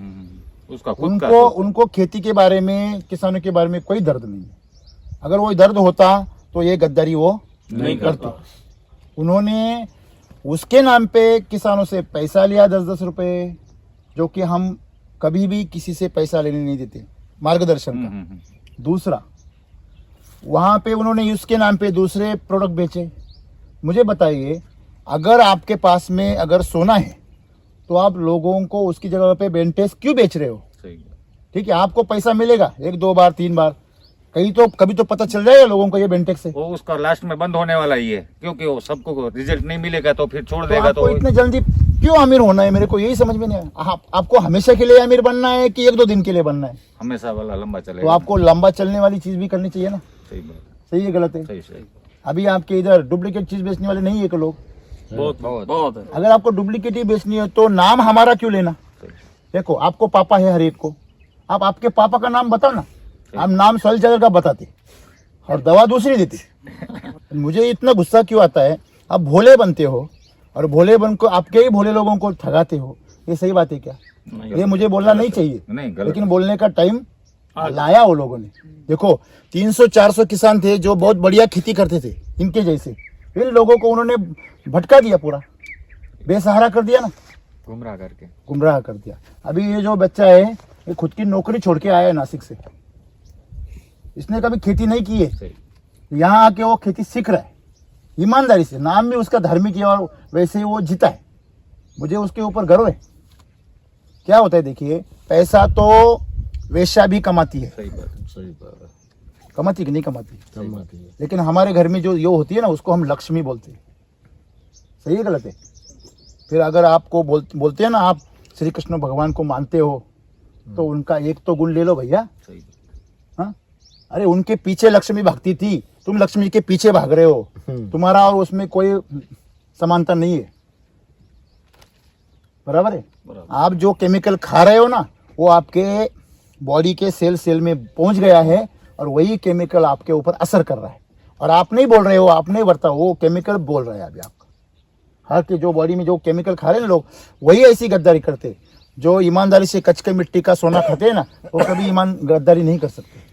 उसका खुद का उनको खेती के बारे में, किसानों के बारे में कोई दर्द नहीं है। अगर वो दर्द होता तो ये गद्दारी वो नहीं करते। उन्होंने उसके नाम पे किसानों से पैसा लिया 10-10 रुपए, जो कि हम कभी भी किसी से पैसा लेने नहीं देते, मार्गदर्शन का। दूसरा, वहाँ पे उन्होंने उसके नाम पे दूसरे प्रोडक्ट बेचे। मुझे बताइए, अगर आपके पास में अगर सोना है तो आप लोगों को उसकी जगह पे बेंटेक्स क्यों बेच रहे हो? ठीक है, आपको पैसा मिलेगा 1-2 बार 3 बार, कभी तो पता चल जाएगा लोगों को ये बेंटेक्स है। वो उसका लास्ट में बंद होने वाला ही है, क्योंकि वो सबको रिजल्ट नहीं मिलेगा तो फिर छोड़ देगा। आपको इतने जल्दी क्यों अमीर होना है? मेरे को यही समझ में नहीं आया। आपको हमेशा के लिए अमीर बनना है कि 1-2 दिन के लिए बनना है? हमेशा वाला लंबा चलेगा। तो आपको लंबा चलने वाली चीज भी करनी चाहिए ना। सही बात, सही है गलत है? सही। अभी आपके इधर डुप्लीकेट चीज बेचने वाले नहीं है लोग? बहुत है। अगर आपको डुप्लीकेट ही बेचनी है तो नाम हमारा क्यों लेना? देखो, आपको पापा है हर एक को, आप आपके पापा का नाम बताओ ना। आप नाम सोल चादर का बताते और दवा दूसरी देती। मुझे इतना गुस्सा क्यों आता है? आप भोले बनते हो और भोले बन को आपके ही भोले लोगों को ठगाते हो। ये सही बात है क्या? ये मुझे बोलना नहीं चाहिए, लेकिन बोलने का टाइम लाया वो लोगों ने। देखो, 300-400 किसान थे जो बहुत बढ़िया खेती करते थे इनके जैसे, इन लोगों को उन्होंने भटका दिया, पूरा बेसहारा कर दिया ना, गुमराह कर दिया। अभी ये जो बच्चा है, ये खुद की नौकरी छोड़ के आया है नासिक से, इसने कभी खेती नहीं की है, यहाँ आके वो खेती सीख रहा है ईमानदारी से। नाम भी उसका धार्मिक है और वैसे ही वो जीता है। मुझे उसके ऊपर गर्व है। क्या होता है, देखिए, पैसा तो वेश्या भी कमाती है, सही बात है। कमाती कि नहीं कमाती? कमाती है। लेकिन हमारे घर में जो यो होती है ना, उसको हम लक्ष्मी बोलते हैं। सही है गलत है? फिर अगर आपको बोलते हैं ना, आप श्री कृष्ण भगवान को मानते हो, तो उनका एक तो गुण ले लो भैया। हाँ, अरे उनके पीछे लक्ष्मी भागती थी, तुम लक्ष्मी के पीछे भाग रहे हो, तुम्हारा और उसमें कोई समानता नहीं है, बराबर है। आप जो केमिकल खा रहे हो ना, वो आपके बॉडी के सेल में पहुंच गया है और वही केमिकल आपके ऊपर असर कर रहा है। और आप नहीं बोल रहे हो, आप नहीं बरता, वो केमिकल बोल रहा है अभी आपका। हर के जो बॉडी में जो केमिकल खा रहे हैं लोग, वही ऐसी गद्दारी करते। जो ईमानदारी से कच्चे मिट्टी का सोना खाते हैं ना, वो कभी गद्दारी नहीं कर सकते।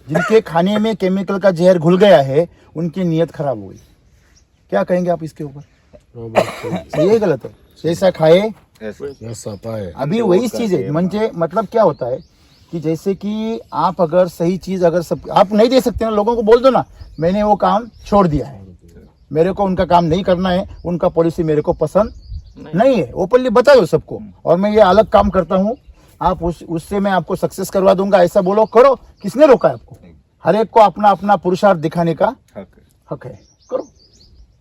जिनके खाने में केमिकल का जहर घुल गया है, उनकी नीयत खराब हो गई। क्या कहेंगे आप इसके ऊपर? सही है गलत है? जैसा खाए ऐसा पाए। अभी वही चीज है। मतलब क्या होता है कि जैसे कि आप अगर सही चीज अगर सब आप नहीं दे सकते ना, लोगों को बोल दो ना, मैंने वो काम छोड़ दिया है, मेरे को उनका काम नहीं करना है, उनका पॉलिसी मेरे को पसंद नहीं है, ओपनली बता दो सबको, और मैं ये अलग काम करता हूँ, आप उससे मैं आपको सक्सेस करवा दूंगा, ऐसा बोलो, करो। किसने रोका है आपको? हर एक को अपना अपना पुरुषार्थ दिखाने का हक है, करो,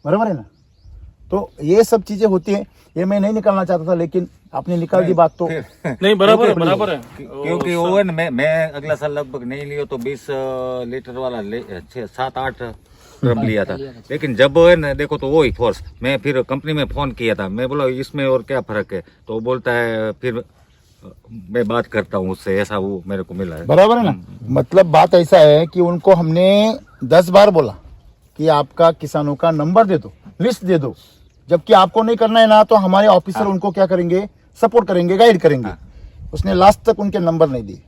बराबर है ना। तो ये सब चीजें होती है, ये मैं नहीं निकालना चाहता था, लेकिन आपने निकाल दी बात तो नहीं, बराबर है। क्योंकि वो मैं अगला साल लगभग नहीं लियो तो 20 लीटर वाला 7-8 ड्रम लिया था। लेकिन जब है ना देखो तो वही फोर्स, मैं फिर कंपनी में फोन किया था, मैं बोला इसमें और क्या फर्क है, तो वो बोलता है फिर मैं बात करता हूँ उससे, ऐसा वो मेरे को मिला है। बराबर है ना। मतलब बात ऐसा है कि उनको हमने 10 बार बोला कि आपका किसानों का नंबर दे दो, लिस्ट दे दो, जबकि आपको नहीं करना है ना, तो हमारे ऑफिसर उनको क्या करेंगे, सपोर्ट करेंगे, गाइड करेंगे। उसने लास्ट तक उनके नंबर नहीं दिए,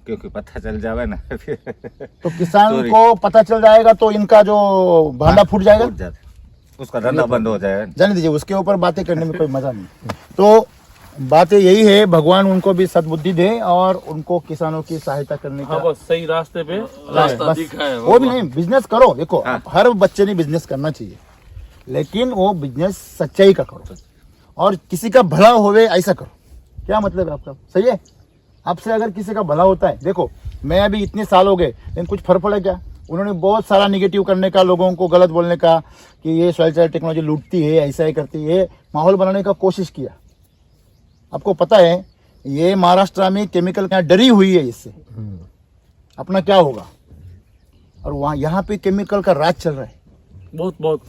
क्योंकि पता चल जावे ना तो किसान को पता चल जाएगा तो इनका जो भांडा फूट जाएगा, उसका धंधा बंद हो जाएगा। जाने दीजिए, उसके ऊपर बातें करने में कोई मजा नहीं। तो बातें यही है, भगवान उनको भी सद्बुद्धि दे और उनको किसानों की सहायता करने का बस सही रास्ते पे रास्ता दिखा है वो भी नहीं, बिजनेस करो। देखो हर बच्चे ने बिजनेस करना चाहिए, लेकिन वो बिजनेस सच्चाई का करो और किसी का भला होवे ऐसा करो। क्या मतलब है आपका? सही है। आपसे अगर किसी का भला होता है, देखो मैं अभी इतने साल हो गए, लेकिन कुछ फर्क पड़ा क्या? उन्होंने बहुत सारा निगेटिव करने का, लोगों को गलत बोलने का कि ये सॉइल चाइल्ड टेक्नोलॉजी लूटती है, ऐसा ही करती है, माहौल बनाने का कोशिश किया। आपको पता है ये महाराष्ट्र में केमिकल क्या डरी हुई है इससे, अपना क्या होगा, और वहाँ यहाँ पे केमिकल का राज चल रहा है बहुत।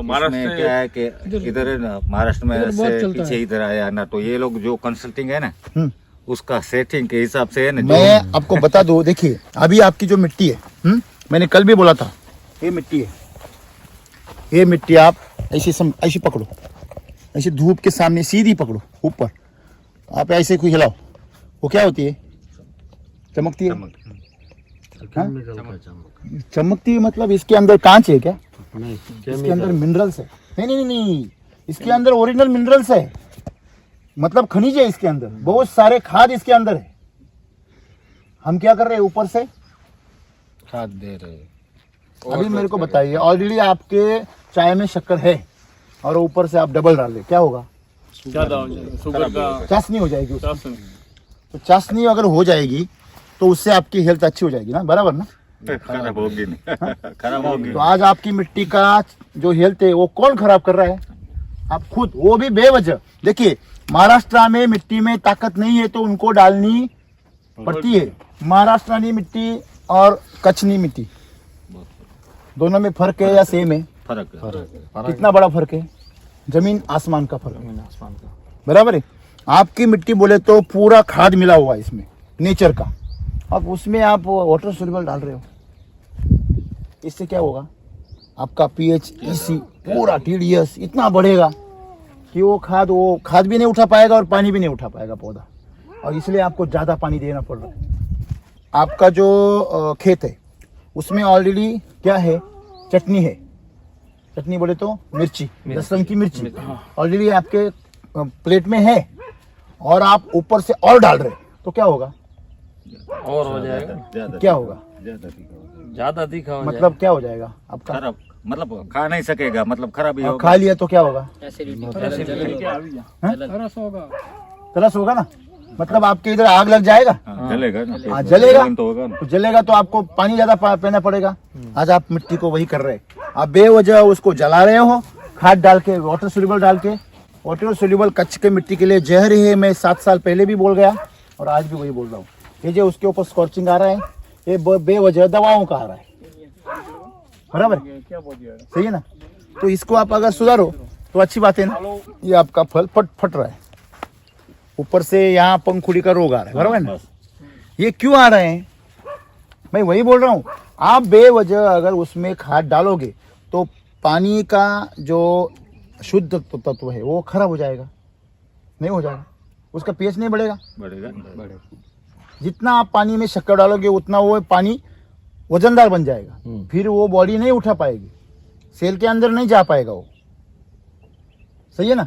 महाराष्ट्र में क्या है कि इधर है ना, महाराष्ट्र में से पीछे इधर आया ना, तो ये लोग जो कंसल्टिंग है ना, उसका सेटिंग के हिसाब से है ना। मैं आपको बता दूं, देखिए अभी आपकी जो मिट्टी है, मैंने कल भी बोला था, ये मिट्टी है, ये मिट्टी आप ऐसी पकड़ो, ऐसे धूप के सामने सीधी पकड़ो ऊपर, आप ऐसे कोई हिलाओ, वो क्या होती है? चमकती है। चमकती है मतलब इसके अंदर कांच है क्या? इसके अंदर मिनरल्स है। नहीं, इसके अंदर ओरिजिनल मिनरल्स है, मतलब खनिज है इसके अंदर, बहुत सारे खाद इसके अंदर है। हम क्या कर रहे हैं, ऊपर से खाद दे रहे। अभी मेरे को बताइए, ऑलरेडी आपके चाय में शक्कर है और ऊपर से आप डबल डाल रहे, क्या होगा? ज्यादा हो जाएगा, शुगर का चाशनी हो जाएगी उसमें। चाशनी। तो चाशनी अगर हो जाएगी तो उससे आपकी हेल्थ अच्छी हो जाएगी ना, बराबर ना? खराब होगी नहीं खराब होगी। तो आज आपकी मिट्टी का जो हेल्थ है वो कौन खराब कर रहा है? आप खुद, वो भी बेवजह। देखिए महाराष्ट्र में मिट्टी में ताकत नहीं है तो उनको डालनी पड़ती है। महाराष्ट्र मिट्टी और कच्छनी मिट्टी दोनों में फर्क है या सेम है? फर्क है। कितना बड़ा फर्क है? जमीन आसमान का फर्क है, बराबर है। आपकी मिट्टी बोले तो पूरा खाद मिला हुआ है इसमें, नेचर का, अब उसमें आप वाटर सोल्यूबल डाल रहे हो, इससे क्या होगा? आपका पीएच, ईसी, पूरा टीडीएस इतना बढ़ेगा कि वो खाद भी नहीं उठा पाएगा और पानी भी नहीं उठा पाएगा पौधा, और इसलिए आपको ज्यादा पानी देना पड़ रहा है। आपका जो खेत है उसमें ऑलरेडी क्या है? चटनी है। चटनी बोले तो मिर्ची, लहसुन की मिर्ची ऑलरेडी आपके प्लेट में है, और आप ऊपर से और डाल रहे, तो क्या होगा? और हो जाएगा, क्या होगा? ज्यादा तीखा हो मतलब क्या हो जाएगा आपका? खराब, मतलब खा नहीं सकेगा, मतलब खराब ही और होगा। खा लिया तो क्या होगा? तरस होगा ना, मतलब आपके इधर आग लग जाएगा। जलेगा ना, हाँ जलेगा, तो होगा ना। तो जलेगा तो आपको पानी ज्यादा पीना पड़ेगा। आज आप मिट्टी को वही कर रहे हैं, आप बेवजह उसको जला रहे हो, खाद डाल के, वाटर सोल्यूबल डाल के। वाटर सोल्यूबल कच्छ के मिट्टी के लिए जहर है, मैं 7 साल पहले भी बोल गया और आज भी वही बोल रहा हूँ। ये जो उसके ऊपर स्कॉर्चिंग आ रहा है, ये बेवजह दवाओं का आ रहा है, बराबर है? सही है ना? तो इसको आप अगर सुधारो तो अच्छी बात है ना। ये आपका फल फट रहा है, ऊपर से यहाँ पंखुड़ी का रोग आ रहा है, बराबर है ना? ये क्यों आ रहे हैं? मैं वही बोल रहा हूँ, आप बेवजह अगर उसमें खाद डालोगे तो पानी का जो शुद्ध तत्व है वो खराब हो जाएगा, नहीं हो जाएगा, उसका पीएच नहीं बढ़ेगा। जितना आप पानी में शक्कर डालोगे उतना वो पानी वजनदार बन जाएगा, फिर वो बॉडी नहीं उठा पाएगी, सेल के अंदर नहीं जा पाएगा वो। सही है ना?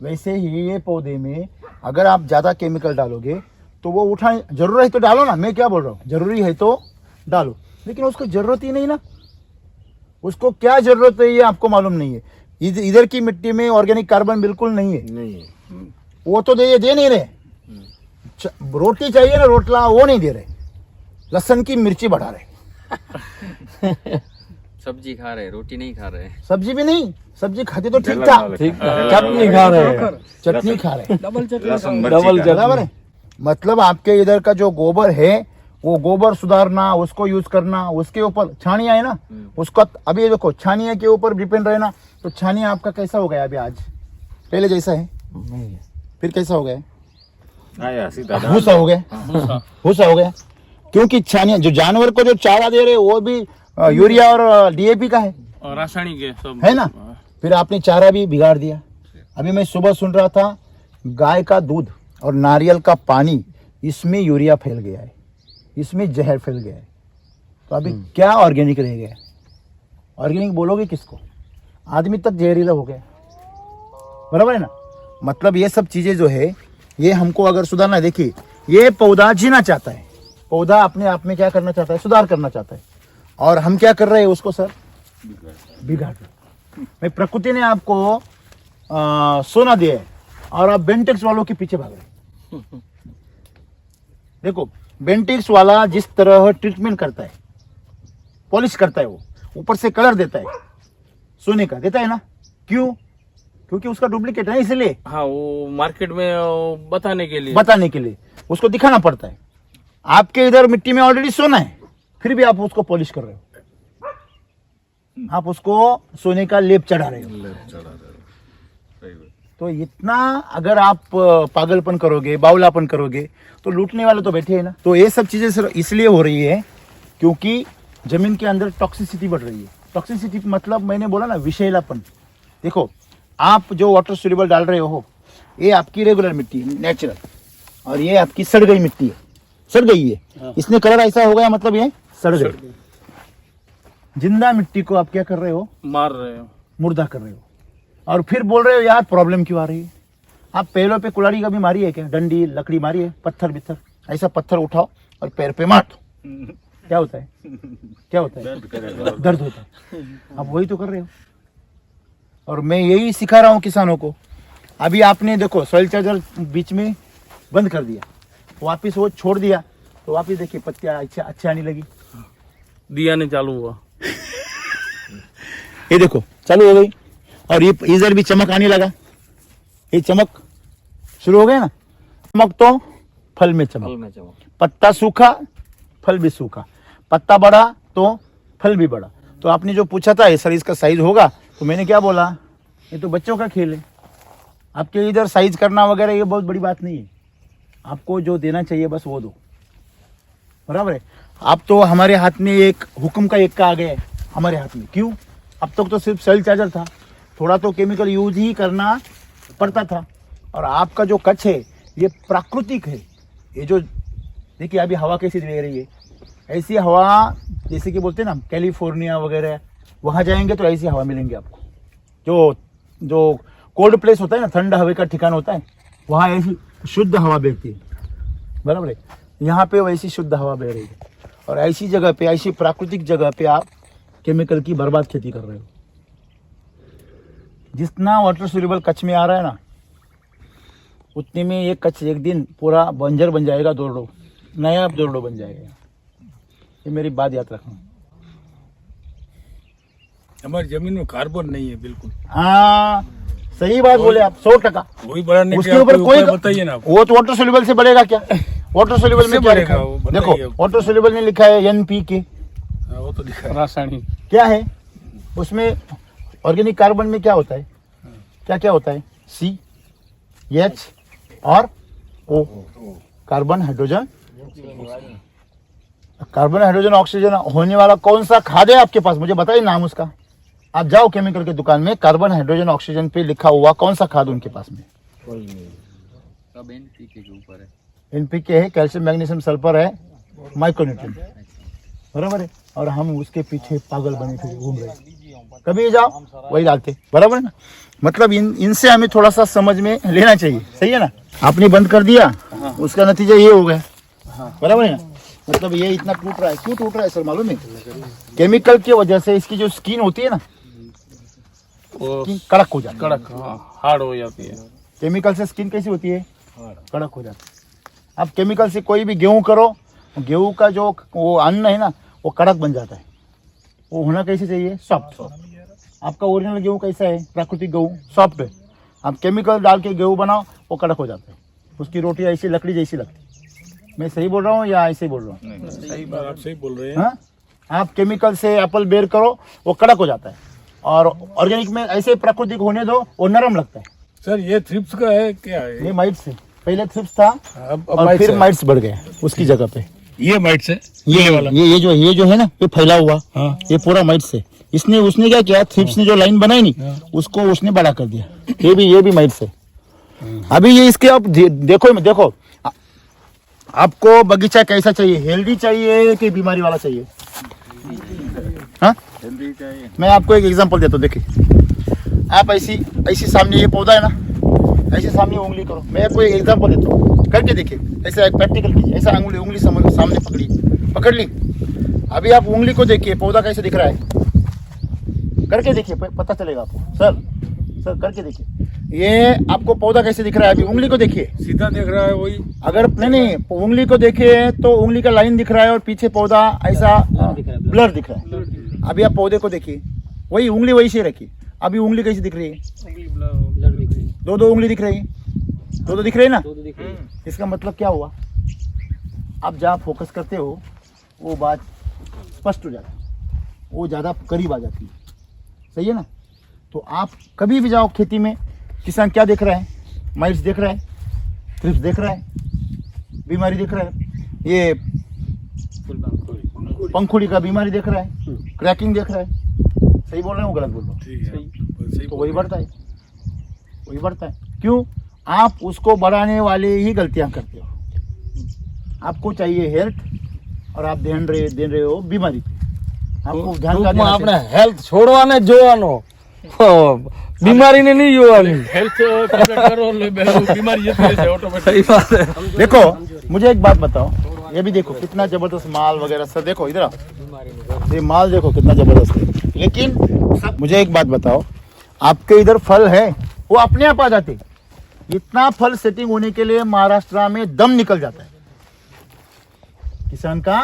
वैसे ही ये पौधे में अगर आप ज्यादा केमिकल डालोगे तो वो उठा, जरूरी है तो डालो ना, मैं क्या बोल रहा हूँ, जरूरी है तो डालो, लेकिन उसको जरूरत ही नहीं ना। उसको क्या जरूरत है ये आपको मालूम नहीं है। इधर की मिट्टी में ऑर्गेनिक कार्बन बिल्कुल नहीं है, वो तो दे नहीं रहे। रोटी चाहिए ना, रोटला, वो नहीं दे रहे, लहसुन की मिर्ची बढ़ा रहे। सब्जी खा रहे, रोटी नहीं खा रहे। सब्जी भी नहीं, सब्जी खाते तो ठीक था, चटनी खा रहे, चटनी खा रहे, डबल बराबर है। मतलब आपके इधर का जो गोबर है वो गोबर सुधारना, उसको यूज करना, उसके ऊपर छानिया है ना, उसका अभी देखो छानिया के ऊपर डिपेंड रहना, तो छानिया आपका कैसा हो गया अभी आज? पहले जैसा है? फिर कैसा हो गया? भूसा हो गया, भूसा हो गया। क्योंकि छानिया जो जानवर को जो चारा दे रहे वो भी यूरिया और डीएपी का है, और रासायनिक है सब, है ना? फिर आपने चारा भी बिगाड़ दिया। अभी मैं सुबह सुन रहा था, गाय का दूध और नारियल का पानी, इसमें यूरिया फैल गया है, इसमें जहर फैल गया है। तो अभी क्या ऑर्गेनिक रह गया? ऑर्गेनिक बोलोगे किसको? आदमी तक जहरीला हो गया, बराबर है ना? मतलब ये सब चीजें जो है ये हमको अगर सुधारना है। देखिए, ये पौधा जीना चाहता है, पौधा अपने आप में क्या करना चाहता है? सुधार करना चाहता है, और हम क्या कर रहे हैं उसको सर? बिगाड़ रहे। मैं प्रकृति ने आपको सोना दिया है और आप बेंटेक्स वालों के पीछे भाग रहे। देखो, बेंटेक्स वाला जिस तरह ट्रीटमेंट करता है, पॉलिश करता है, वो ऊपर से कलर देता है, सोने का देता है ना, क्यों? क्योंकि उसका डुप्लीकेट है, इसलिए। हाँ, वो मार्केट में बताने के लिए उसको दिखाना पड़ता है। आपके इधर मिट्टी में ऑलरेडी सोना है, फिर भी आप उसको पॉलिश कर रहे हो, आप उसको सोने का लेप चढ़ा रहे हो। तो इतना अगर आप पागलपन करोगे, बावलापन करोगे, तो लूटने वाले तो बैठे हैं ना। तो ये सब चीजें सिर्फ इसलिए हो रही है क्योंकि जमीन के अंदर टॉक्सिसिटी बढ़ रही है। टॉक्सिसिटी मतलब मैंने बोला ना, विषैलापन। देखो, आप जो वाटर सोल्यूबल डाल रहे हो, ये आपकी रेगुलर मिट्टी है, नेचुरल, और ये आपकी सड़ गई मिट्टी है, सड़ गई है, इसमें कलर ऐसा हो गया, मतलब ये सड़ गई। जिंदा मिट्टी को आप क्या कर रहे हो? मार रहे हो, मुर्दा कर रहे हो, और फिर बोल रहे हो यार प्रॉब्लम क्यों आ रही है? आप पैरों पे कुल्हाड़ी कभी मारी है क्या? डंडी लकड़ी मारी है? पत्थर बित्थर, ऐसा पत्थर उठाओ और पैर पे मार दो, क्या होता है? क्या होता है? दर्द होता है। आप वही तो कर रहे हो, और मैं यही सिखा रहा हूँ किसानों को। अभी आपने देखो सॉइल चार्जर बीच में बंद कर दिया, वापिस वो छोड़ दिया, तो वापिस देखिए पत्तियां अच्छी आने लगी, दिया नहीं चालू हुआ, ये देखो चालू हो गई, और ये इधर भी चमक आने लगा, ये चमक शुरू हो गया ना। चमक तो फल में चमक, पत्ता सूखा फल भी सूखा, पत्ता बड़ा तो फल भी बड़ा। तो आपने जो पूछा था सर इसका साइज होगा, तो मैंने क्या बोला, ये तो बच्चों का खेल है। आपके इधर साइज करना वगैरह ये बहुत बड़ी बात नहीं है, आपको जो देना चाहिए बस वो दो, बराबर है। अब तो हमारे हाथ में एक हुक्म का एक का आ गया है हमारे हाथ में, क्यों? अब तक तो सिर्फ सॉइल चार्जर था, थोड़ा तो केमिकल यूज ही करना पड़ता था। और आपका जो कच्छ है ये प्राकृतिक है। ये जो देखिए अभी हवा कैसी दे रही है, ऐसी हवा जैसे कि बोलते हैं ना कैलिफोर्निया वगैरह, वहाँ जाएंगे तो ऐसी हवा मिलेंगी आपको। जो कोल्ड प्लेस होता है ना, ठंडा हवा का ठिकाना होता है, वहाँ ऐसी शुद्ध हवा बहती है, बराबर है। यहाँ पे वैसी शुद्ध हवा बह रही है, और ऐसी जगह पे, ऐसी प्राकृतिक जगह पे आप केमिकल की बर्बाद खेती कर रहे हो। जितना वाटर सोल्यूबल कच्छ में आ रहा है ना, उतने में ये कच्छ एक दिन पूरा बंजर बन जाएगा, दोरडो, नया दोरडो बन जाएगा। ये मेरी बात याद रखना। हमारी जमीन में कार्बन नहीं है बिल्कुल। हाँ, सही बात बोले आप, 100%। वही बढ़ाने उसके ऊपर कोई बताइए ना। वो तो वाटर सोल्यूबल से बढ़ेगा क्या? वाटर सोल्यूबल में इससे क्या लिखा बढ़ेगा, वो है? बताइए। देखो वाटर सोल्यूबल में लिखा है NPK, हाँ, वो तो दिखा है। रासायनिक क्या है उसमें? ऑर्गेनिक कार्बन में क्या होता है, क्या क्या होता है? CH और O, carbon hydrogen, carbon hydrogen oxygen होने वाला कौन सा खाद है आपके पास? मुझे बताइए नाम उसका। आप जाओ केमिकल की दुकान में, कार्बन हाइड्रोजन ऑक्सीजन पे लिखा हुआ कौन सा खाद उनके पास में? सब एनपीके के ऊपर है। NPK है, कैल्शियम मैग्नीशियम सल्फर है, माइक्रोन्यूट्रिएंट, बराबर है। और हम उसके पीछे पागल बने फिर घूम रहे, कभी जाओ वही डालते, बराबर है ना? मतलब इनसे हमें थोड़ा सा समझ में लेना चाहिए, सही है ना? आपने बंद कर दिया, उसका नतीजा ये हो गया, बराबर है ना? मतलब ये इतना टूट रहा है, क्यों टूट रहा है सर मालूम है? केमिकल की वजह से इसकी जो स्किन होती है ना, वो स्किन कड़क हो जाती है। कड़क हार्ड हो जाती है। केमिकल से स्किन कैसी होती है? कड़क हो जाती है। अब केमिकल से कोई भी गेहूं करो, गेहूं का जो वो अन्न है ना, वो कड़क बन जाता है। वो होना कैसे चाहिए? सॉफ्ट। आपका ओरिजिनल गेहूं कैसा है? प्राकृतिक गेहूं सॉफ्ट है। आप केमिकल डाल के गेहूं बनाओ, वो कड़क हो जाता है, उसकी रोटी ऐसी लकड़ी जैसी लगती है। मैं सही बोल रहा हूँ या ऐसे ही बोल रहा हूँ? सही बात, आप सही बोल रहे हैं। हाँ, आप केमिकल से एप्पल बेर करो, वो कड़क हो जाता है, और ऑर्गेनिक में ऐसे प्राकृतिक होने दो, वो नरम लगता है। सर ये थ्रिप्स का है क्या है? ये माइट्स है, पहले थ्रिप्स था अब और माइट्स फिर है। माइट्स बढ़ गए उसकी जगह पे। ये माइट्स है, ये वाला ये जो है ना, ये फैला हुआ, हाँ। ये पूरा माइट्स है। इसने उसने क्या किया, थ्रिप्स ने जो लाइन बनाई नहीं, उसको उसने बड़ा कर दिया। ये भी माइट्स है। अभी ये इसके आप देखो आपको बगीचा कैसा चाहिए? हेल्दी चाहिए कि बीमारी वाला चाहिए? हाँ, मैं आपको एक एग्जांपल देता हूँ। देखिए, आप ऐसी सामने ये पौधा है ना, ऐसे सामने उंगली करो। मैं आपको एक एग्जांपल देता हूँ, करके देखिए। ऐसा एक प्रैक्टिकल कीजिए, ऐसा उंगली सामने पकड़ ली। अभी आप उंगली को देखिए, पौधा कैसे दिख रहा है, करके देखिए, पता चलेगा आपको। सर करके देखिए, ये आपको पौधा कैसे दिख रहा है? अभी उंगली को देखिए, सीधा देख रहा है वही। अगर नहीं उंगली को देखिए तो उंगली का लाइन दिख रहा है और पीछे पौधा ऐसा ब्लर दिख रहा है। अभी आप पौधे को देखिए, वही उंगली वही से रखिए। अभी उंगली कैसी दिख रही है? दो उंगली दिख रही है, दो दिख रही है ना? इसका मतलब क्या हुआ? आप जहाँ फोकस करते हो वो बात स्पष्ट हो जाती है, वो ज़्यादा करीब आ जाती है, सही है ना? तो आप कभी भी जाओ खेती में, किसान क्या देख रहा है? माइट्स देख रहा है, थ्रिप्स देख रहा है, बीमारी देख रहा है, ये पंखुड़ी का बीमारी देख रहा है, क्रैकिंग देख रहा है। सही बोल रहे हो, गलत बोल रहा हूँ? सही तो वही बढ़ता है। क्यों? आप उसको बढ़ाने वाले ही गलतियां करते हो। आपको चाहिए हेल्थ, और आप ध्यान रहे हो बीमारी पे। आपको ध्यान का આપણે હેલ્થ છોડવાને જ જોવાનો, બીમારીને નહીં જોવાની। हेल्थ करो, बीमारी जती रहती है ऑटोमेटिक। સહી बात है। देखो, मुझे एक बात बताओ, ये भी देखो कितना जबरदस्त माल वगैरह सर। देखो इधर आओ, ये माल देखो कितना जबरदस्त है। लेकिन सब मुझे एक बात बताओ, आपके इधर फल है, वो अपने आप आ जाते। इतना फल सेटिंग होने के लिए महाराष्ट्र में दम निकल जाता है किसान का,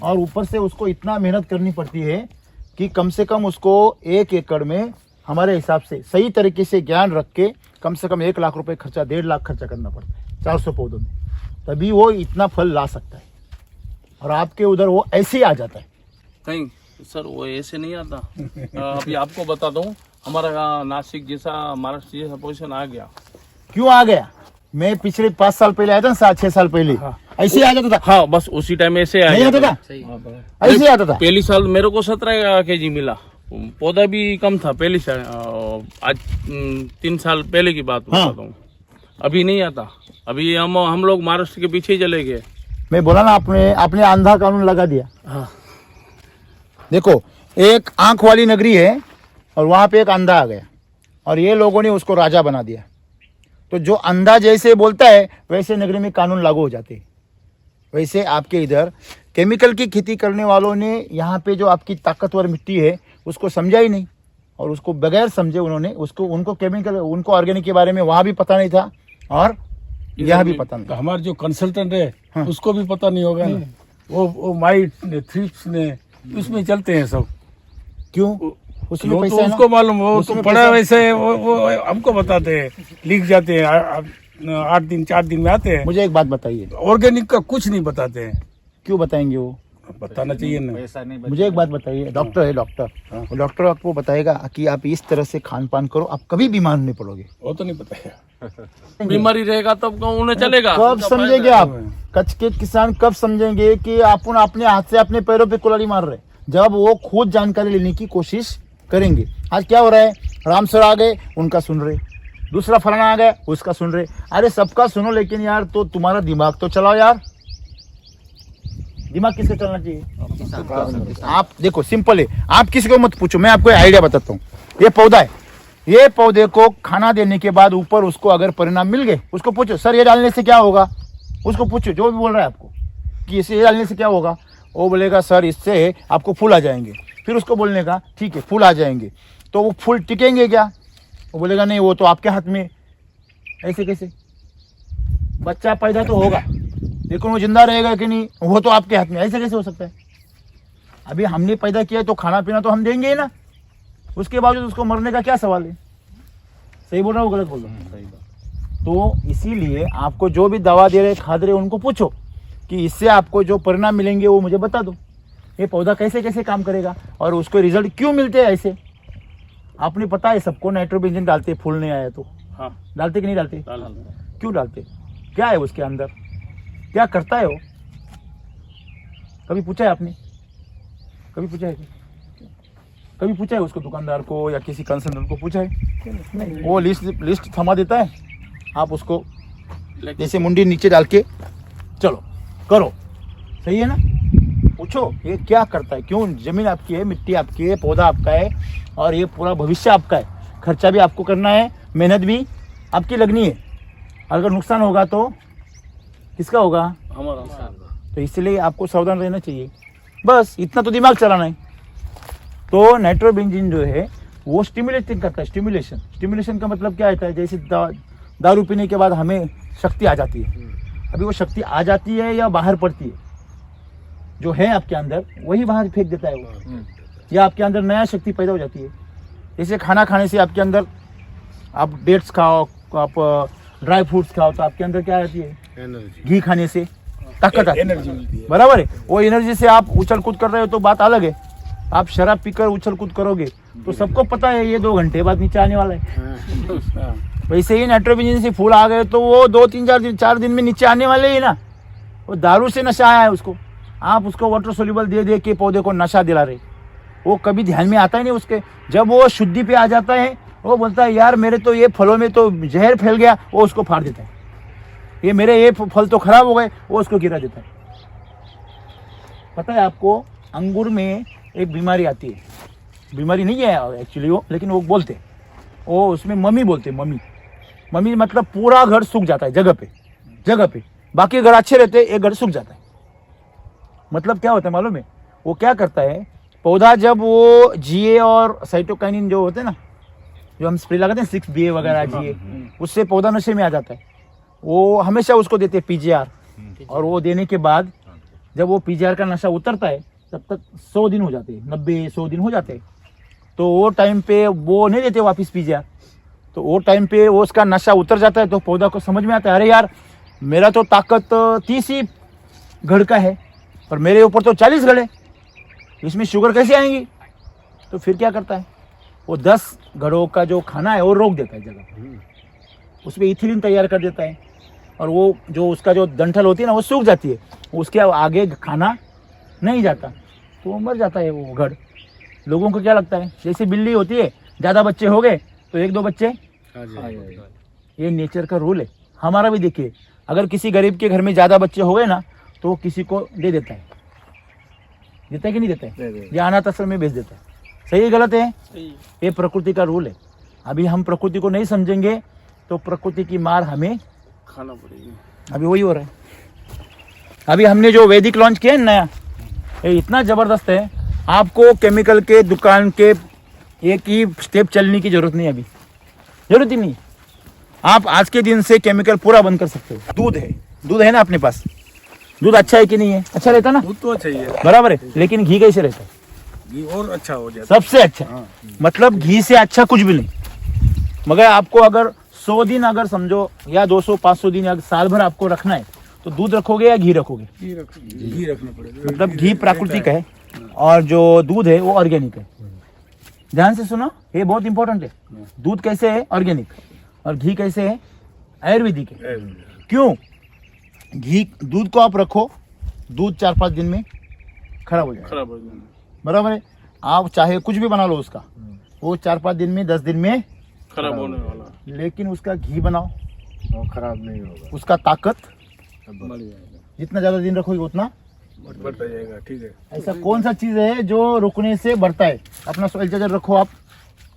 और ऊपर से उसको इतना मेहनत करनी पड़ती है कि कम से कम उसको 1 एकड़ में हमारे हिसाब से सही तरीके से ज्ञान रख के कम से कम 1 लाख रुपए खर्चा, 1.5 लाख खर्चा करना पड़ता है 400 पौधों में, तभी वो इतना फल ला सकता है। और आपके उधर वो ऐसे ही आ जाता है। नहीं सर, वो ऐसे नहीं आता। अभी आपको बता दूं, हमारा नासिक जैसा, महाराष्ट्र जैसा पोजीशन आ गया। क्यों आ गया? मैं पिछले 5 साल पहले आया था, 7-6 साल पहले ऐसे ही आ जाता था। हाँ, बस उसी टाइम ऐसे आ नहीं गया आता था, ऐसे ही आता था। पहली साल मेरे को 17 kg मिला, पौधा भी कम था पहली साल। आज 3 साल पहले की बात बताता हूँ। अभी नहीं आता। अभी हम लोग महाराष्ट्र के पीछे ही चले गए। मैं बोला ना, आपने अंधा कानून लगा दिया। हाँ। देखो, एक आंख वाली नगरी है और वहां पे एक अंधा आ गया, और ये लोगों ने उसको राजा बना दिया। तो जो अंधा जैसे बोलता है वैसे नगरी में कानून लागू हो जाते हैं। वैसे आपके इधर केमिकल की खेती करने वालों ने यहाँ पे जो आपकी ताकतवर मिट्टी है उसको समझा ही नहीं, और उसको बगैर समझे उनको केमिकल, उनको ऑर्गेनिक के बारे में वहाँ भी पता नहीं था और यहाँ भी पता नहीं। तो हमारे जो कंसल्टेंट है, हाँ। उसको भी पता नहीं होगा ना। वो माइट ने, थ्रिप्स ने, उसमें चलते हैं सब। क्यों? उसमें वो पैसा तो है ना? उसको मालूम, वो उसमें तो पढ़ा पैसा- वैसे है, वो हमको बताते हैं, लिख जाते हैं। 8 दिन 4 दिन में आते हैं। मुझे एक बात बताइए, ऑर्गेनिक का कुछ नहीं बताते हैं, क्यों बताएंगे वो? बताना चाहिए ना। पैसा नहीं मुझे एक बात बताइए, डॉक्टर है डॉक्टर, वो डॉक्टर आपको बताएगा कि आप इस तरह से खान पान करो, आप कभी बीमार नहीं पड़ोगे। वो तो नहीं बताया। बीमारी रहेगा तब उन्हें चलेगा। कब समझेंगे आप, कच्छ के किसान कब समझेंगे कि अपन अपने हाथ से अपने पैरों पे कुल्हाड़ी मार रहे, जब वो खुद जानकारी लेने की कोशिश करेंगे। आज क्या हो रहा है, राम सर आ गए उनका सुन रहे, दूसरा फलाना आ गया उसका सुन रहे। अरे सबका सुनो, लेकिन यार तो तुम्हारा दिमाग तो चलाओ यार। दिमाग किसका चलना चाहिए? आप देखो, सिंपल है, आप किसी को मत पूछो, मैं आपको आइडिया बताता हूँ। ये पौधा है, ये पौधे को खाना देने के बाद ऊपर उसको अगर परिणाम मिल गए, उसको पूछो सर ये डालने से क्या होगा, उसको पूछो जो भी बोल रहा है आपको कि इसे ये डालने से क्या होगा, वो बोलेगा सर इससे आपको फूल आ जाएंगे। फिर उसको बोलने का ठीक है फूल आ जाएंगे, तो वो फूल टिकेंगे क्या? वो बोलेगा नहीं, वो तो आपके हाथ में। ऐसे कैसे? बच्चा पैदा तो होगा लेकिन वो जिंदा रहेगा कि नहीं, वो तो आपके हाथ में। ऐसे कैसे हो सकता है? अभी हमने पैदा किया तो खाना पीना तो हम देंगे ही ना, उसके बावजूद उसको मरने का क्या सवाल है? सही बोल रहा हूँ गलत बोल रहा हूँ? सही बात। तो इसीलिए आपको जो भी दवा दे रहे खाद रहे उनको पूछो कि इससे आपको जो परिणाम मिलेंगे वो मुझे बता दो, ये पौधा कैसे कैसे काम करेगा और उसको रिजल्ट क्यों मिलते हैं ऐसे। आपने पता है सबको नाइट्रोबेंजीन डालते फूल नहीं आया तो, हाँ डालते कि नहीं डालते? क्यों डालते? क्या है उसके अंदर, क्या करता है वो? कभी पूछा है आपने? कभी पूछा है? कभी पूछा है उसको, दुकानदार को या किसी कंसल्टेंट को पूछा है? नहीं। वो लिस्ट थमा देता है, आप उसको जैसे मुंडी नीचे डाल के चलो करो, सही है ना? पूछो ये क्या करता है, क्यों? जमीन आपकी है, मिट्टी आपकी है, पौधा आपका है और ये पूरा भविष्य आपका है। खर्चा भी आपको करना है, मेहनत भी आपकी लगनी है। अगर नुकसान होगा तो किसका होगा? हमारा। तो इसलिए आपको सावधान रहना चाहिए, बस इतना तो दिमाग चलाना है। तो नाइट्रोबेंजीन जो है वो स्टिमुलेटिंग करता है, स्टिमुलेशन का मतलब क्या होता है? जैसे दारू पीने के बाद हमें शक्ति आ जाती है, अभी वो शक्ति आ जाती है या बाहर पड़ती है, जो है आपके अंदर वही बाहर फेंक देता है वो, या आपके अंदर नया शक्ति पैदा हो जाती है। जैसे खाना खाने से आपके अंदर, आप डेट्स खाओ, आप ड्राई फ्रूट्स खाओ तो आपके अंदर क्या आती है? एनर्जी। घी खाने से ताकत आती है, बराबर है? वो एनर्जी से आप उछल कूद कर रहे हो तो बात अलग है। आप शराब पीकर उछल कूद करोगे तो सबको पता है ये 2 घंटे बाद नीचे आने वाला है। वैसे ही नाइट्रोबेंजीन से फूल आ गए तो वो 2-3-4 दिन में नीचे आने वाले ही ना। वो दारू से नशा आया है उसको, आप उसको वाटर सोल्यूबल दे दे के पौधे को नशा दिला रहे, वो कभी ध्यान में आता ही नहीं उसके। जब वो शुद्धि पे आ जाता है वो बोलता है यार मेरे तो ये फलों में तो जहर फैल गया, वो उसको फाड़ देता है। ये मेरे ये फल तो खराब हो गए, वो उसको गिरा देता है। पता है आपको, अंगूर में एक बीमारी आती है, बीमारी नहीं है एक्चुअली वो, लेकिन वो बोलते वो उसमें मम्मी बोलते, मम्मी मतलब पूरा घर सूख जाता है जगह पे, बाकी घर अच्छे रहते हैं, एक घर सूख जाता है। मतलब क्या होता है मालूम है? वो क्या करता है, पौधा जब वो GA और साइटोकाइनिन जो होते हैं ना, जो हम स्प्रे लगाते हैं 6BA वगैरह GA, उससे पौधा नशे में आ जाता है। वो हमेशा उसको देते हैं PGR, और वो देने के बाद जब वो PGR का नशा उतरता है तब तक 100 दिन हो जाते हैं, 90-100 दिन हो जाते हैं। तो वो टाइम पे वो नहीं देते वापस PGR, तो वो टाइम पे वो उसका नशा उतर जाता है। तो पौधा को समझ में आता है अरे यार मेरा तो ताकत 30 ही घड़ का है और मेरे ऊपर तो 40 घड़ है, इसमें शुगर कैसे आएंगी? तो फिर क्या करता है, वो 10 घड़ों का जो खाना है वो रोक देता है जगह, उसमें इथिलीन तैयार कर देता है, और वो जो उसका जो डंठल होती है ना वो सूख जाती है, उसके आगे खाना नहीं जाता, तो वो मर जाता है वो घड़। लोगों को क्या लगता है, जैसे बिल्ली होती है, ज़्यादा बच्चे हो गए तो 1-2 बच्चे, ये नेचर का रूल है। हमारा भी देखिए, अगर किसी गरीब के घर में ज़्यादा बच्चे हो गए ना तो वो किसी को दे देता है कि नहीं देता है, या अनाथ आश्रम में भेज देता है। सही गलत है? ये प्रकृति का रूल है। अभी हम प्रकृति को नहीं समझेंगे तो प्रकृति की मार हमें खाना पड़ेगी। अभी वही हो रहा है। अभी हमने जो वैदिक लॉन्च किया है नया, ये इतना ज़बरदस्त है, आपको केमिकल के दुकान के एक ही स्टेप चलने की जरूरत नहीं, अभी जरूरत ही नहीं। आप आज के दिन से केमिकल पूरा बंद कर सकते हो। दूध है ना अपने पास, दूध अच्छा है कि नहीं है? अच्छा रहता ना, दूध तो अच्छा ही है, बराबर है, लेकिन घी कैसे रहता है? घी और अच्छा हो जाता सबसे अच्छा, मतलब घी से अच्छा कुछ भी नहीं। मगर आपको अगर 100 दिन अगर समझो या 200-500 दिन अगर साल भर आपको रखना है तो दूध रखोगे या घी रखोगे? घी रखना पड़ेगा। मतलब घी प्राकृतिक है और जो दूध है वो ऑर्गेनिक है। ध्यान से सुनो, ये बहुत इंपॉर्टेंट है। दूध कैसे है? ऑर्गेनिक। और घी कैसे है? आयुर्वेदिक है। क्यों? घी दूध को आप रखो, दूध 4-5 दिन में खराब हो जाएगा, खराब हो जाएगा। बराबर है। आप चाहे कुछ भी बना लो उसका, वो 4-5 दिन में 10 दिन में खराब होने वाला है। लेकिन उसका घी बनाओ, वो खराब नहीं होगा, उसका ताकत बढ़ जाएगा, जितना ज्यादा दिन रखोगे उतना बढ़ता जाएगा। ठीक है। ऐसा कौन सा चीज है जो रुकने से बढ़ता है? अपना सॉइल चार्जर रखो आप,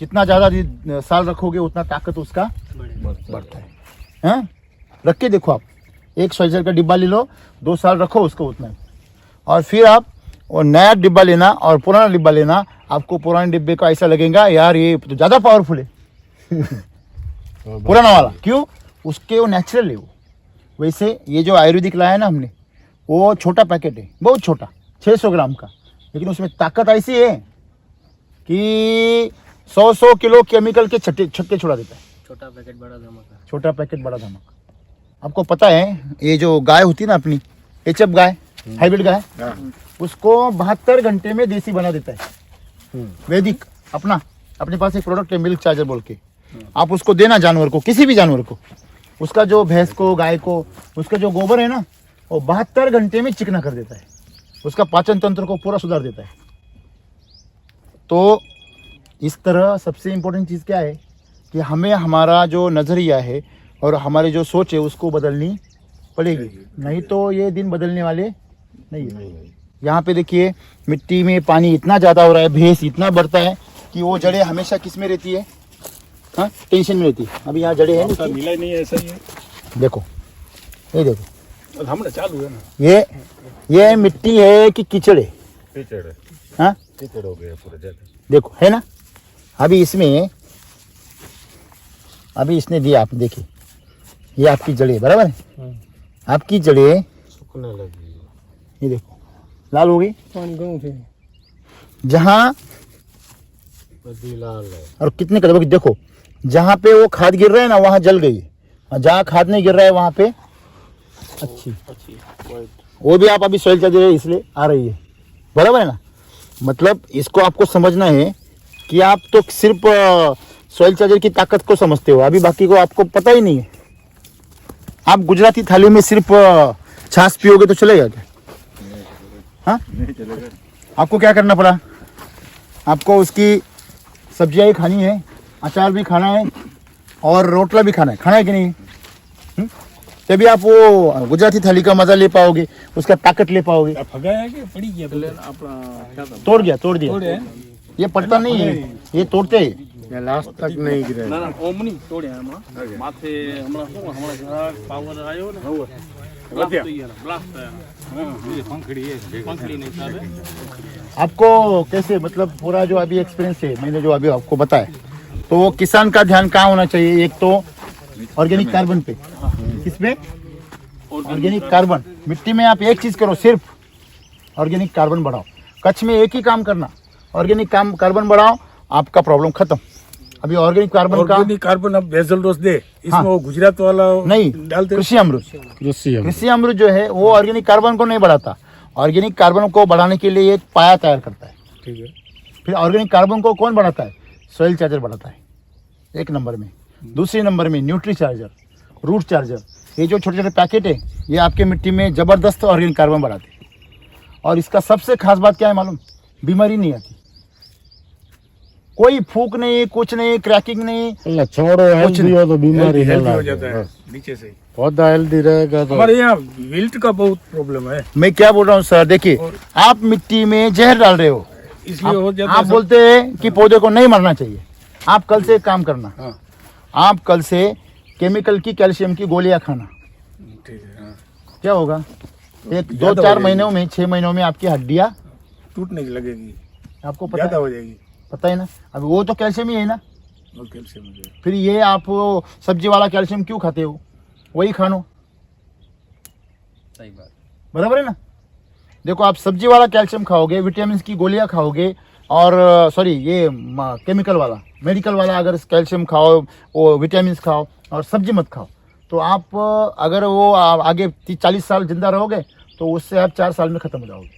जितना ज्यादा साल रखोगे उतना ताकत उसका बढ़ता है। हाँ? रख के देखो आप, एक सॉइल चार्जर का डिब्बा ले लो, 2 साल रखो उसको उतना, और फिर आप और नया डिब्बा लेना और पुराना डिब्बा लेना, आपको पुराने डिब्बे का ऐसा लगेगा यार ये तो ज्यादा पावरफुल है पुराना वाला। क्यों? उसके वो नेचुरल है वो। वैसे ये जो आयुर्वेदिक लाया है ना हमने, वो छोटा पैकेट है, बहुत छोटा, 600 ग्राम का, लेकिन उसमें ताकत ऐसी है कि 100 किलो केमिकल के छक्के छुड़ा देता है। छोटा पैकेट बड़ा धमाका। छोटा पैकेट बड़ा धमाका। आपको पता है ये जो गाय होती है ना अपनी एचएफ गाय, हाइब्रिड गाय, उसको 72 घंटे में देसी बना देता है वैदिक। अपने पास एक प्रोडक्ट है मिल्क चार्जर बोल के, आप उसको देना जानवर को, किसी भी जानवर को, उसका जो भैंस को, गाय को, उसका जो गोबर है ना, वो 72 घंटे में चिकना कर देता है, उसका पाचन तंत्र को पूरा सुधार देता है। तो इस तरह सबसे इम्पोर्टेंट चीज़ क्या है कि हमें हमारा जो नज़रिया है और हमारी जो सोच है उसको बदलनी पड़ेगी, नहीं तो ये दिन बदलने वाले नहीं है। यहाँ पे देखिए मिट्टी में पानी इतना ज़्यादा हो रहा है, भैंस इतना बढ़ता है कि वो जड़ें हमेशा किस में रहती है? हाँ, टेंशन में रहती है। अभी यहाँ जड़ें हैं, मिला ही नहीं, ऐसा ही है। देखो, ये देखो, हमने चालू है ना, ये मिट्टी है कि कीचड़ है? कीचड़ है। हाँ, कीचड़ हो गया पूरा जगह। देखो है ना। अभी इसने दिया, आप देखिए, ये आपकी जड़ें बराबर है, आपकी जड़ें सूखने लगी, ये देखो लाल हो गई, पानी गाँव थे जहाँ बदी लाल है, और कितने कदम की देखो, जहाँ पे वो खाद गिर रहा है ना वहाँ जल गई, और जहाँ खाद नहीं गिर रहा है वहाँ पे अच्छी। वो भी आप अभी सॉइल चार्जर है इसलिए आ रही है, बराबर है ना। मतलब इसको आपको समझना है कि आप तो सिर्फ सॉइल चार्जर की ताकत को समझते हो, अभी बाकी को आपको पता ही नहीं है। आप गुजराती थाली में सिर्फ छाछ पियोगे तो चलेगा क्या? हाँ, आपको क्या करना पड़ा? आपको उसकी सब्जियाँ ही खानी है, अचार भी खाना है और रोटला भी खाना है कि नहीं? तभी आप वो गुजराती थाली का मजा ले पाओगे, उसका ताकत ले पाओगे। फगाया कि पड़ी गया तो तोड़ दिया ये पड़ता नहीं है, ये तोड़ते हैं। ये लास्ट तक नहीं गिरे, ના ના ઓમ નહીં તોડ્યા હમણાં માથે હમણાં શું હમણાં જરાક પાવર આવ્યો ને બ્લાસ્ટ થયા पंखड़ी नहीं साहब। आपको कैसे, मतलब पूरा जो अभी एक्सपीरियंस है मैंने जो अभी आपको बताया, तो वो किसान का ध्यान कहाँ होना चाहिए? एक तो ऑर्गेनिक कार्बन पे, किसमें? Organic carbon. मिट्टी में आप एक चीज करो, सिर्फ ऑर्गेनिक कार्बन बढ़ाओ। कच्छ में एक ही काम करना, ऑर्गेनिक कार्बन बढ़ाओ, आपका प्रॉब्लम खत्म। अभी ऑर्गेनिक कार्बन अब बेसल डोज दे, इसमें हाँ, वो गुजरात वाला नहीं डालते, कृषि अमृत जो है वो ऑर्गेनिक कार्बन को नहीं बढ़ाता, ऑर्गेनिक कार्बन को बढ़ाने के लिए एक पाया तैयार करता है। ठीक है। फिर ऑर्गेनिक कार्बन को कौन बढ़ाता है? सॉइल चार्जर बढ़ाता है, एक नंबर में। दूसरे नंबर में न्यूट्री चार्जर, रूट चार्जर, ये जो छोटे छोटे पैकेट है ये आपके मिट्टी में जबरदस्त ऑर्गेनिक कार्बन बढ़ाते हैं। और इसका सबसे खास बात क्या है मालूम? बीमारी नहीं आती, कोई फूक नहीं, कुछ नहीं, क्रैकिंग नहीं, छोड़ो हेल्दी हो तो बीमारी हो जाता है नीचे से। पौधा हेल्दी रहेगा तो। हमारे यहाँ विल्ट का बहुत प्रॉब्लम है, मैं क्या बोल रहा हूँ सर, देखिए आप मिट्टी में जहर डाल रहे हो, इसलिए हो जाता आप है। बोलते हैं कि पौधे को नहीं मरना चाहिए। आप कल से एक काम करना, हाँ। आप कल से केमिकल की कैल्शियम की गोलियां खाना। ठीक है, हाँ। क्या होगा? एक ज्यादा 2-4 हो महीनों में, 6 महीनों में आपकी हड्डियां टूटने की लगेगी, आपको ज्यादा हो जाएगी। पता है ना। अब वो तो कैल्शियम ही है ना, और कैल्शियम हो जाएगा। फिर ये आप वो सब्जी वाला कैल्शियम क्यों खाते हो? वही खानो, सही बात। बराबर है ना। देखो आप सब्जी वाला कैल्शियम खाओगे, विटामिन की गोलियां खाओगे, और सॉरी ये केमिकल वाला मेडिकल वाला अगर कैल्शियम खाओ, वो विटामिन खाओ और सब्जी मत खाओ, तो आप अगर वो आगे 30-40 साल जिंदा रहोगे तो उससे आप 4 साल में खत्म हो जाओगे।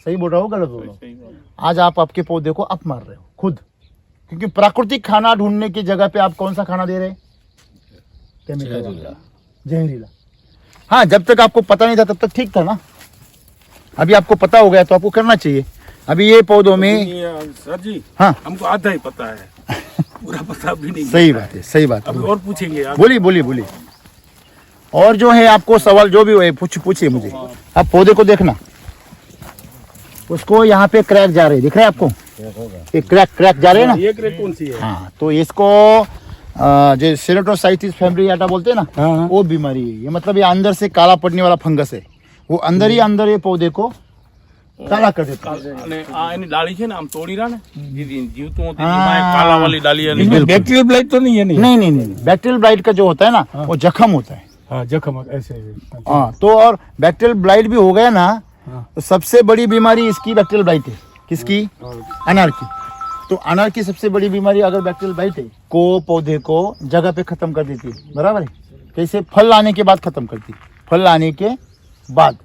सही बोल रहा हो गलत बोल रहा हूँ? आज आप आपके पौधे को आप मार रहे हो खुद, क्योंकि प्राकृतिक खाना ढूंढने की जगह पे आप कौन सा खाना दे रहे हैं? केमिकल वाला, जहरीला। हाँ, जब तक आपको पता नहीं था तब तक ठीक था ना, अभी आपको पता हो गया तो आपको करना चाहिए। अभी ये पौधों में सर जी, हाँ हमको आधा ही पता है, पूरा पता भी नहीं। सही बात है, सही बात है। अब और पूछेंगे आप। बोलिए बोलिए बोलिए। और जो है आपको सवाल जो भी है पूछिए मुझे। आप पौधे को देखना, उसको यहाँ पे क्रैक जा रहे हैं, दिख रहे हैं आपको? ये क्रैक जा रहे हैं ना? ये क्रैक कौन सी है? हाँ, तो इसको जो सेरेटोसाइटिस फैब्रियाटा बोलते हैं ना, हाँ। वो बीमारी है। ये मतलब ये अंदर से काला पड़ने वाला फंगस है, वो अंदर ही अंदर ये पौधे को કાલા કરી દેતા। અને આ એની ડાળી છે ને આમ તોડી રા ને જીવતું હોતી हाँ। કાલા वाली डाली है इनमें बैक्टीरियल ब्लाइट तो नहीं है? नहीं, बैक्टीरियल ब्लाइट का जो होता है ना वो जख्म होता है। हाँ, जख्म ऐसे। हाँ, तो और बैक्टीरियल ब्लाइट भी हो गया ना, हाँ। तो सबसे बड़ी बीमारी इसकी बैक्टीरियल ब्लाइट है। किसकी? अनार की। तो अनार की सबसे बड़ी बीमारी अगर बैक्टीरियल ब्लाइट है को पौधे को जगह पे खत्म कर देती है, बराबर है? कैसे? फल लाने के बाद खत्म करती, फल लाने के बाद।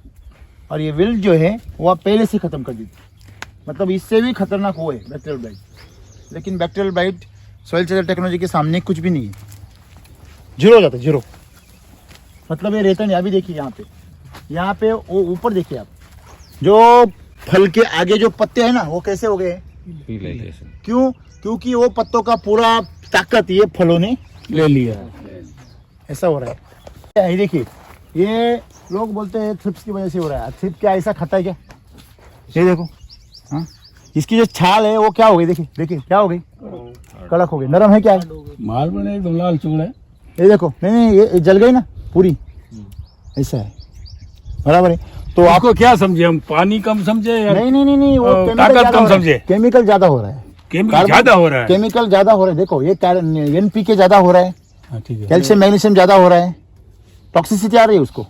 और ये विल्ट जो है वो आप पहले से खत्म कर देती, मतलब इससे भी खतरनाक वो है बैक्टीरियल ब्लाइट। लेकिन bacterial blight soil charger technology के सामने कुछ भी नहीं है, जीरो हो जाता है, जीरो। मतलब ये रहता नहीं। अभी देखिए यहाँ पे वो ऊपर देखिए आप, जो फल के आगे जो पत्ते हैं ना वो कैसे हो गए? क्यों? क्योंकि वो पत्तों का पूरा ताकत ये फलों ने ले लिया। ऐसा हो रहा है। ये देखिए, ये लोग बोलते हैं थ्रिप्स की वजह से हो रहा है। थ्रिप क्या ऐसा खाता है क्या? ये देखो, हाँ, इसकी जो छाल है वो क्या हो गई? देखिए क्या हो गई? कड़क हो गई, नरम है क्या है? माल बने एकदम लाल चूड़ है। ये देखो, नहीं ये जल गई ना पूरी, ऐसा है, बराबर है। तो आपको क्या समझे हम? पानी कम समझे या नहीं, वो ताकत कम समझे? केमिकल ज्यादा हो रहा है, केमिकल ज्यादा हो रहा है। केमिकल ज्यादा हो रहा है। देखो ये NPK ज्यादा हो रहा है, हाँ, ठीक है। कैल्शियम मैग्नीशियम ज्यादा हो रहा है, टॉक्सिसिटी आ रही है उसको,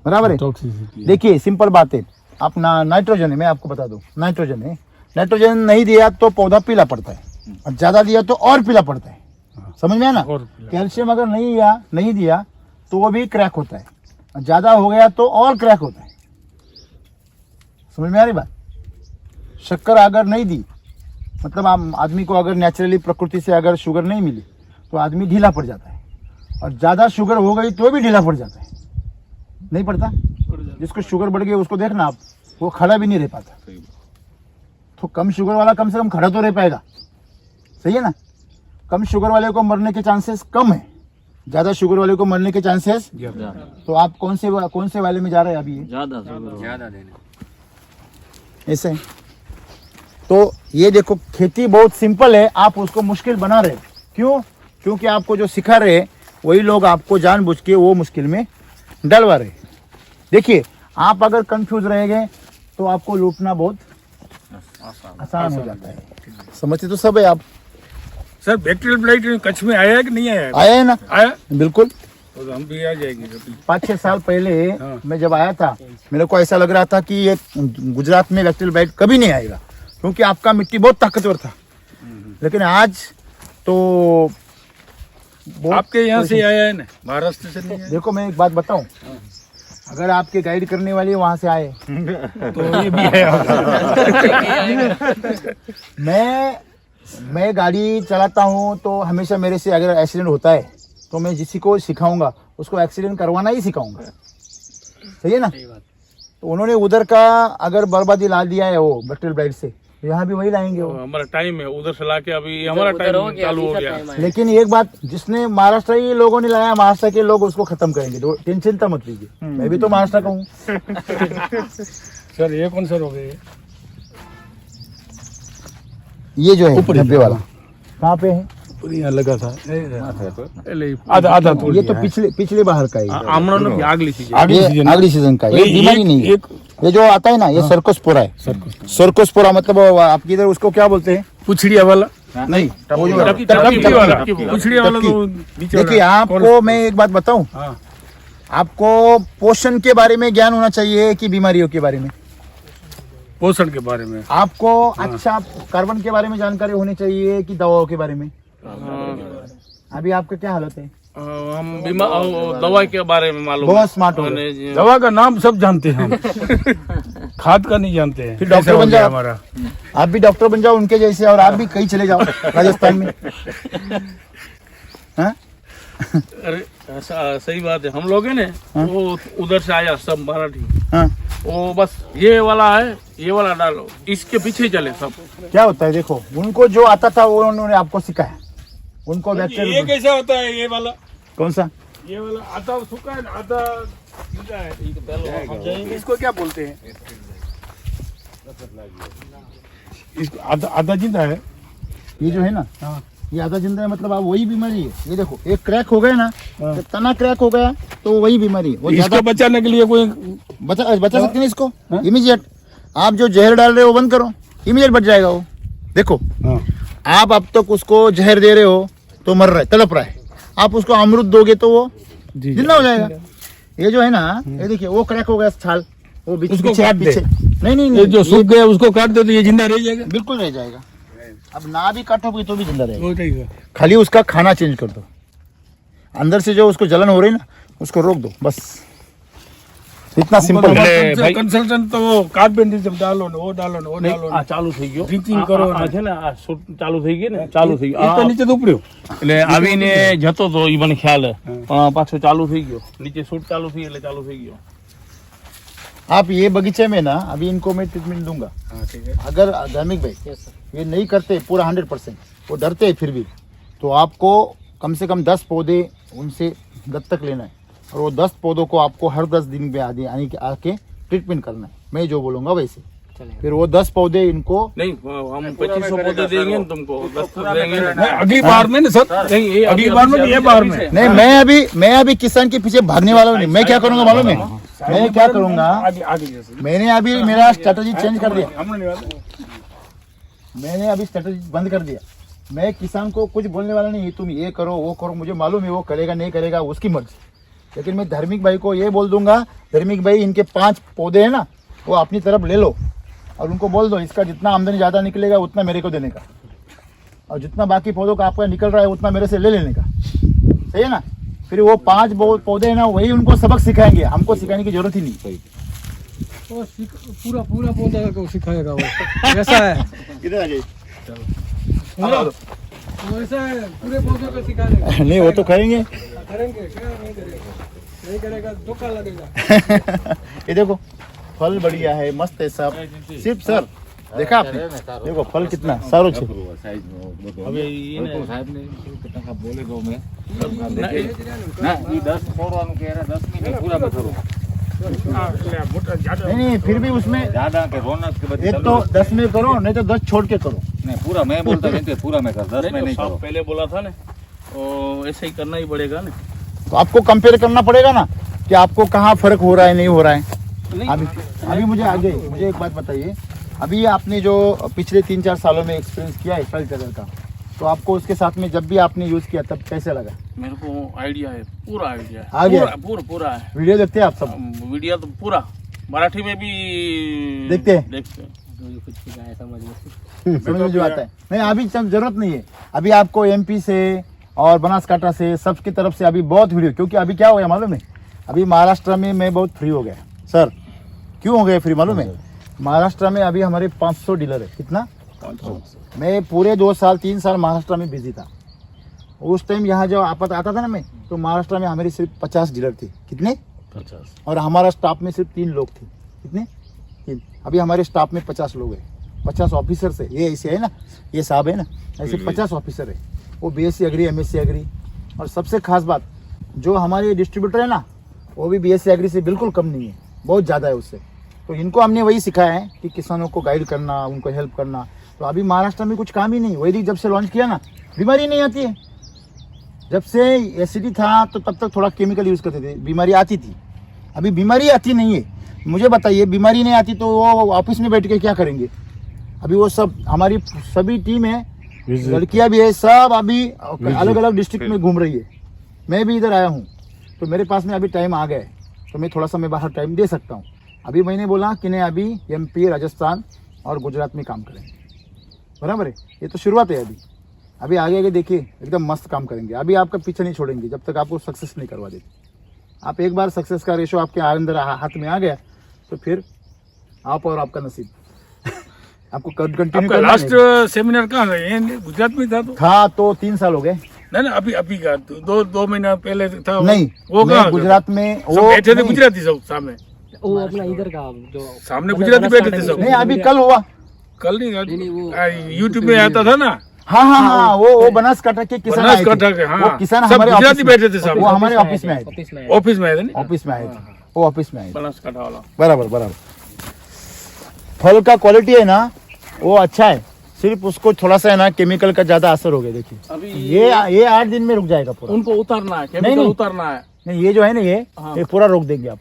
बराबर है। टॉक्सिसिटी। देखिए सिंपल बात है, अपना नाइट्रोजन है, मैं आपको बता दूं, नाइट्रोजन है। नाइट्रोजन नहीं दिया तो पौधा पीला पड़ता है, और ज्यादा दिया तो और पीला पड़ता है। समझ में आया ना? कैल्शियम अगर नहीं दिया तो वो भी क्रैक होता है, और ज्यादा हो गया तो और क्रैक होता है। समझ में आ रही बात? शक्कर अगर नहीं दी, मतलब आदमी को अगर नेचुरली प्रकृति से अगर शुगर नहीं मिली तो आदमी ढीला पड़ जाता है, और ज्यादा शुगर हो गई तो भी ढीला पड़ जाता है। नहीं पड़ता? जिसको शुगर बढ़ गई उसको देखना आप, वो खड़ा भी नहीं रह पाता। तो कम शुगर वाला कम से कम खड़ा तो रह पाएगा, सही है ना? कम शुगर वाले को मरने के चांसेस कम है, ज्यादा शुगर वाले को मरने के चांसेस। तो आप कौन से वाले में जा रहे हैं अभी? ज्यादा देने ऐसे। तो ये देखो, खेती बहुत सिंपल है, आप उसको मुश्किल बना रहे हो। क्यों? क्योंकि आपको जो सिखा रहे हैं वही लोग आपको जानबूझ के वो मुश्किल में डलवा रहे। देखिए, आप अगर कंफ्यूज रहेंगे तो आपको लूटना बहुत आसान हो जाता है। समझते तो सब है आप। सर, बैक्टीरियल ब्लाइट कच्छ में आया है कि नहीं आया? आया है ना? आया, बिल्कुल। तो हम भी आ जाएंगे कभी। 5-6 साल पहले मैं जब आया था, मेरे को ऐसा लग रहा था कि ये गुजरात में बैक्टीरियल ब्लाइट कभी नहीं आएगा, क्योंकि आपका मिट्टी बहुत ताकतवर था। लेकिन आज तो आपके यहाँ से आया है ना, महाराष्ट्र से नहीं आया? देखो, मैं एक बात बताऊं, अगर आपके गाइड करने वाले वहां से आए तो ये भी है। मैं गाड़ी चलाता हूं तो हमेशा मेरे से अगर एक्सीडेंट होता है तो मैं जिसी को सिखाऊंगा उसको एक्सीडेंट करवाना ही सिखाऊंगा, सही है ना? तो उन्होंने उधर का अगर बर्बादी ला दिया है वो बैक्टीरियल ब्लाइट से, यहाँ भी वही लाएंगे वो। हमारा टाइम है उधर से लाके, अभी हमारा टाइम चालू हो गया। लेकिन एक बात, जिसने महाराष्ट्र के लोगों ने लाया, महाराष्ट्र के लोग उसको खत्म करेंगे, तो टेंशन चिंता मत लीजिए। मैं भी तो महाराष्ट्र का हूँ। सर, ये कौन सा रोग है? ये जो है डब्बे वाला कहाँ पे है? यहाँ लगा था, आधा तोड़ ये तो दिया पिछले बाहर का है। आमरण आगली चीज अगली सीजन का, ये बीमारी नहीं है। ये जो आता है ना, ये सर्कोस्पोरा है। सर्कोस्पोरा मतलब आपकी इधर उसको क्या बोलते हैं? पुछड़िया वाला नहीं, वो जो टपकी वाला, पुछड़िया वाला तो नीचे वाला। देखिए, आपको मैं एक बात बताऊं, हाँ। आपको पोषण के बारे में ज्ञान होना चाहिए कि बीमारियों के बारे में? पोषण के बारे में। आपको अच्छा कार्बन के बारे में जानकारी होनी चाहिए कि दवाओं के बारे में? अभी आपका क्या हालत है? हम बीमा दवा के बारे में मालूम बहुत स्मार्ट हो गए। मैंने दवा का नाम सब जानते हैं हम खाद का नहीं जानते हैं। फिर डॉक्टर ऐसा हो बन गया जाओ। हमारा। आप भी डॉक्टर बन जाओ उनके जैसे, और आप भी कहीं चले जाओ राजस्थान में। हाँ? अरे ऐसा सही बात है। हम लोग है ना वो उधर से आया सब मराठी, हाँ। वो बस ये वाला है, ये वाला डालो, इसके पीछे चले सब। क्या होता है देखो, उनको जो आता था वो उन्होंने आपको सिखाया। उनको ये बैक्टीरिया कैसा होता है ये वाला? कौन सा? ये वाला आधा सूखा है आधा गीला है। इसको क्या बोलते हैं? इसको आधा जिंदा है। ये जो है ना, ये आधा जिंदा है, मतलब आप वही बीमारी है। ये देखो एक क्रैक हो गया ना, जब तना क्रैक हो गया तो वही बीमारी है। वो इसको ज्यादा बचाने के लिए कोई बचा सकते हैं इसको इमीडिएट। आप जो जहर डाल रहे हो वो बंद करो, इमीडिएट बच जाएगा वो। देखो आप अब तक उसको जहर दे रहे हो तो मर रहा है, तड़प रहा है। आप उसको अमृत दोगे तो वो जिंदा हो जाएगा। ये जो है ना, ये देखिए वो क्रैक हो गया छाल, वो बीच उसको पीछे काट दे। पीछे नहीं ये जो सूख गया उसको काट दो तो ये जिंदा रह जाएगा। बिल्कुल रह जाएगा। अब ना भी काटोगे तो भी जिंदा रहेगा। वो रहेगा। खाली उसका खाना चेंज कर दो, अंदर से जो उसको जलन हो रही है ना उसको रोक दो, बस इतना सिंपल है। कंसल्टेंट तो वो कार्बेंडिज्म डालो ने वो डालो ने वो डालो ने ચાલુ થઈ ગયો ड्रिंकिंग करो આ છે ને આ શૂટ ચાલુ થઈ ગઈ ને, ચાલુ થઈ એ તો ગયું નીચે ઉપડ્યો એટલે આવીને જતો તો ઈ મને ખ્યાલ હે, પણ પાછો ચાલુ થઈ ગયો, નીચે શૂટ ચાલુ થઈ એટલે ચાલુ થઈ ગયો। आप ये बगीचे में ना अभी इनको मैं ट्रीटमेंट दूंगा। अगर धार्मिक भाई ये नहीं करते पूरा 100%, वो डरते हैं फिर भी, तो आपको कम से कम 10 पौधे उनसे दत्तक लेना है, और वो 10 पौधों को आपको हर 10 दिन में आके ट्रीटमेंट करना है। मैं जो बोलूंगा वैसे, फिर वो 10 पौधे इनको नहीं हम 2500 पौधे देंगे ना तुमको, 10 देंगे ना। अगली बार में ना सर, नहीं ये अगली बार में ये बार में नहीं, मैं अभी किसान के पीछे भागने वाला नहीं। मैं क्या करूंगा मालूम है? मैं क्या करूंगा, आगे आगे जैसे मैंने अभी मेरा स्ट्रेटजी चेंज कर दिया। हमने नहीं बात मैंने अभी स्ट्रेटजी बंद कर दिया। मैं किसान को कुछ बोलने वाला नहीं, तुम ये करो वो करो, मुझे मालूम है वो करेगा नहीं करेगा उसकी मर्जी। लेकिन मैं धार्मिक भाई को ये बोल दूंगा, धार्मिक भाई इनके 5 पौधे हैं ना वो अपनी तरफ ले लो, और उनको बोल दो इसका जितना आमदनी ज़्यादा निकलेगा उतना मेरे को देने का, और जितना बाकी पौधों का आपका निकल रहा है उतना मेरे से ले लेने का। सही है ना? फिर वो 5 पौधे हैं ना वही उनको सबक सिखाएंगे, हमको सिखाने की जरूरत ही नहीं। पूरा पूरा पौधा को सिखाएगा वो। ऐसा है, किधर आ गए? वैसा है, पूरे पौधे को सिखा देगा। नहीं वो तो करेंगे। करेंगे क्या? नहीं करेगा धोखा लगेगा। ये देखो फल बढ़िया है, मस्त है सब। सिर्फ सर देखा आपने, देखो फल कितना सारो છે। હવે ઈને સાહેબ ને ટકા બોલે દો મેં ના ઈ 10 છોડવાનું કે 10 મહિને પૂરા में करो। नहीं फिर भी उसमें ज्यादा के रौनक के बदले एक तो 10 में करो, नहीं तो 10 छोड़ के करो। नहीं पूरा मैं बोलता नहीं थे पूरा में कर 10 में नहीं साहब करो। पहले बोला था ना, तो ऐसे ही करना ही पड़ेगा ना। तो आपको कंपेयर करना पड़ेगा ना कि आपको कहाँ फर्क हो रहा है नहीं हो रहा है। अभी मुझे एक बात बताइए, अभी आपने जो पिछले 3-4 सालों में एक्सपीरियंस किया है कल्चरल का, तो आपको उसके साथ में जब भी आपने यूज किया तब कैसे लगा? मेरे को आइडिया है, पूरा आइडिया है, आ गया? पूरा है। वीडियो देखते हैं आप सब? वीडियो तो पूरा मराठी में भी देखते हैं? समझ समझ में जो आता है। नहीं अभी जरूरत नहीं है, अभी आपको एमपी से और बनासकांठा से सबकी तरफ से अभी बहुत वीडियो, क्योंकि अभी क्या हो गया मालूम है, अभी महाराष्ट्र में मैं बहुत फ्री हो गया। सर क्यों हो गया फ्री मालूम है? महाराष्ट्र में अभी हमारे 500 डीलर है। कितना? 500। मैं पूरे 2 साल 3 साल महाराष्ट्र में बिजी था। उस टाइम यहाँ जब आपत आता था ना मैं, तो महाराष्ट्र में हमारे सिर्फ 50 डीलर थे। कितने? 50। और हमारा स्टाफ में सिर्फ 3 लोग थे। कितने? 3। अभी हमारे स्टाफ में 50 लोग हैं, 50 ऑफिसर से। ये ऐसे है ना, ये साहब है ना, ऐसे 50 ऑफिसर है। वो BSc एग्री, MSc एग्री, और सबसे खास बात जो हमारे डिस्ट्रीब्यूटर है ना वो भी BSc एग्री से बिल्कुल कम नहीं है, बहुत ज़्यादा है उससे। तो इनको हमने वही सिखाया है कि किसानों को गाइड करना, उनको हेल्प करना। तो अभी महाराष्ट्र में कुछ काम ही नहीं। वैदिक जब से लॉन्च किया ना बीमारी नहीं आती है। जब से एसिडी था तो तब तक थोड़ा केमिकल यूज़ करते थे, बीमारी आती थी। अभी बीमारी आती नहीं है। मुझे बताइए बीमारी नहीं आती तो वो ऑफिस में बैठ के क्या करेंगे? अभी वो सब हमारी सभी टीम है, लड़कियां भी है, सब अभी अलग अलग डिस्ट्रिक्ट में घूम रही है। मैं भी इधर आया हूँ, तो मेरे पास में अभी टाइम आ गया है, तो मैं थोड़ा सा मैं बाहर टाइम दे सकता हूँ। अभी मैंने बोला कि नहीं अभी MP, राजस्थान और गुजरात में काम करेंगे। बराबर है, ये तो शुरुआत है अभी। अभी आगे आगे देखिए, एकदम मस्त काम करेंगे। अभी आपका पीछे नहीं छोड़ेंगे जब तक आपको सक्सेस नहीं करवा देते। आप एक बार सक्सेस का रेशो आपके अंदर हाथ में आ गया तो फिर आप और आपका नसीब आपको कंटिन्यू आपका करना लास्ट है। सेमिनार कहाँ है? ये गुजरात में था तो था तो 3 साल हो गए। नहीं अभी अभी का दो महीना पहले था नहीं, वो मैं कहाँ गुजरात में सब वो बैठे थे नहीं, गुजराती सब सामने वो अपना इधर का जो सामने गुजराती बैठे थे सब। नहीं अभी कल हुआ। कल नहीं यूट्यूब में आता था ना। हाँ हाँ हाँ, वो बनासकांठा के किसान आए थे। बनासकांठा के, हाँ। वो किसान सब हमारे गुजराती ऑफिस में- बैठे थे सब। वो हमारे ऑफिस में आए थे। ऑफिस में ऑफिस में आए थे ना। ऑफिस में आए थे, वो ऑफिस में आए थे। बनासकांठा वाला बराबर बराबर। फल का क्वालिटी है ना वो अच्छा है, सिर्फ उसको थोड़ा सा है ना केमिकल का ज्यादा असर हो गया। देखिए अभी ये 8 दिन में रुक जाएगा पूरा। उनको उतारना है, नहीं, केमिकल नहीं। उतारना है। नहीं ये जो है ना ये पूरा रोक देंगे आप।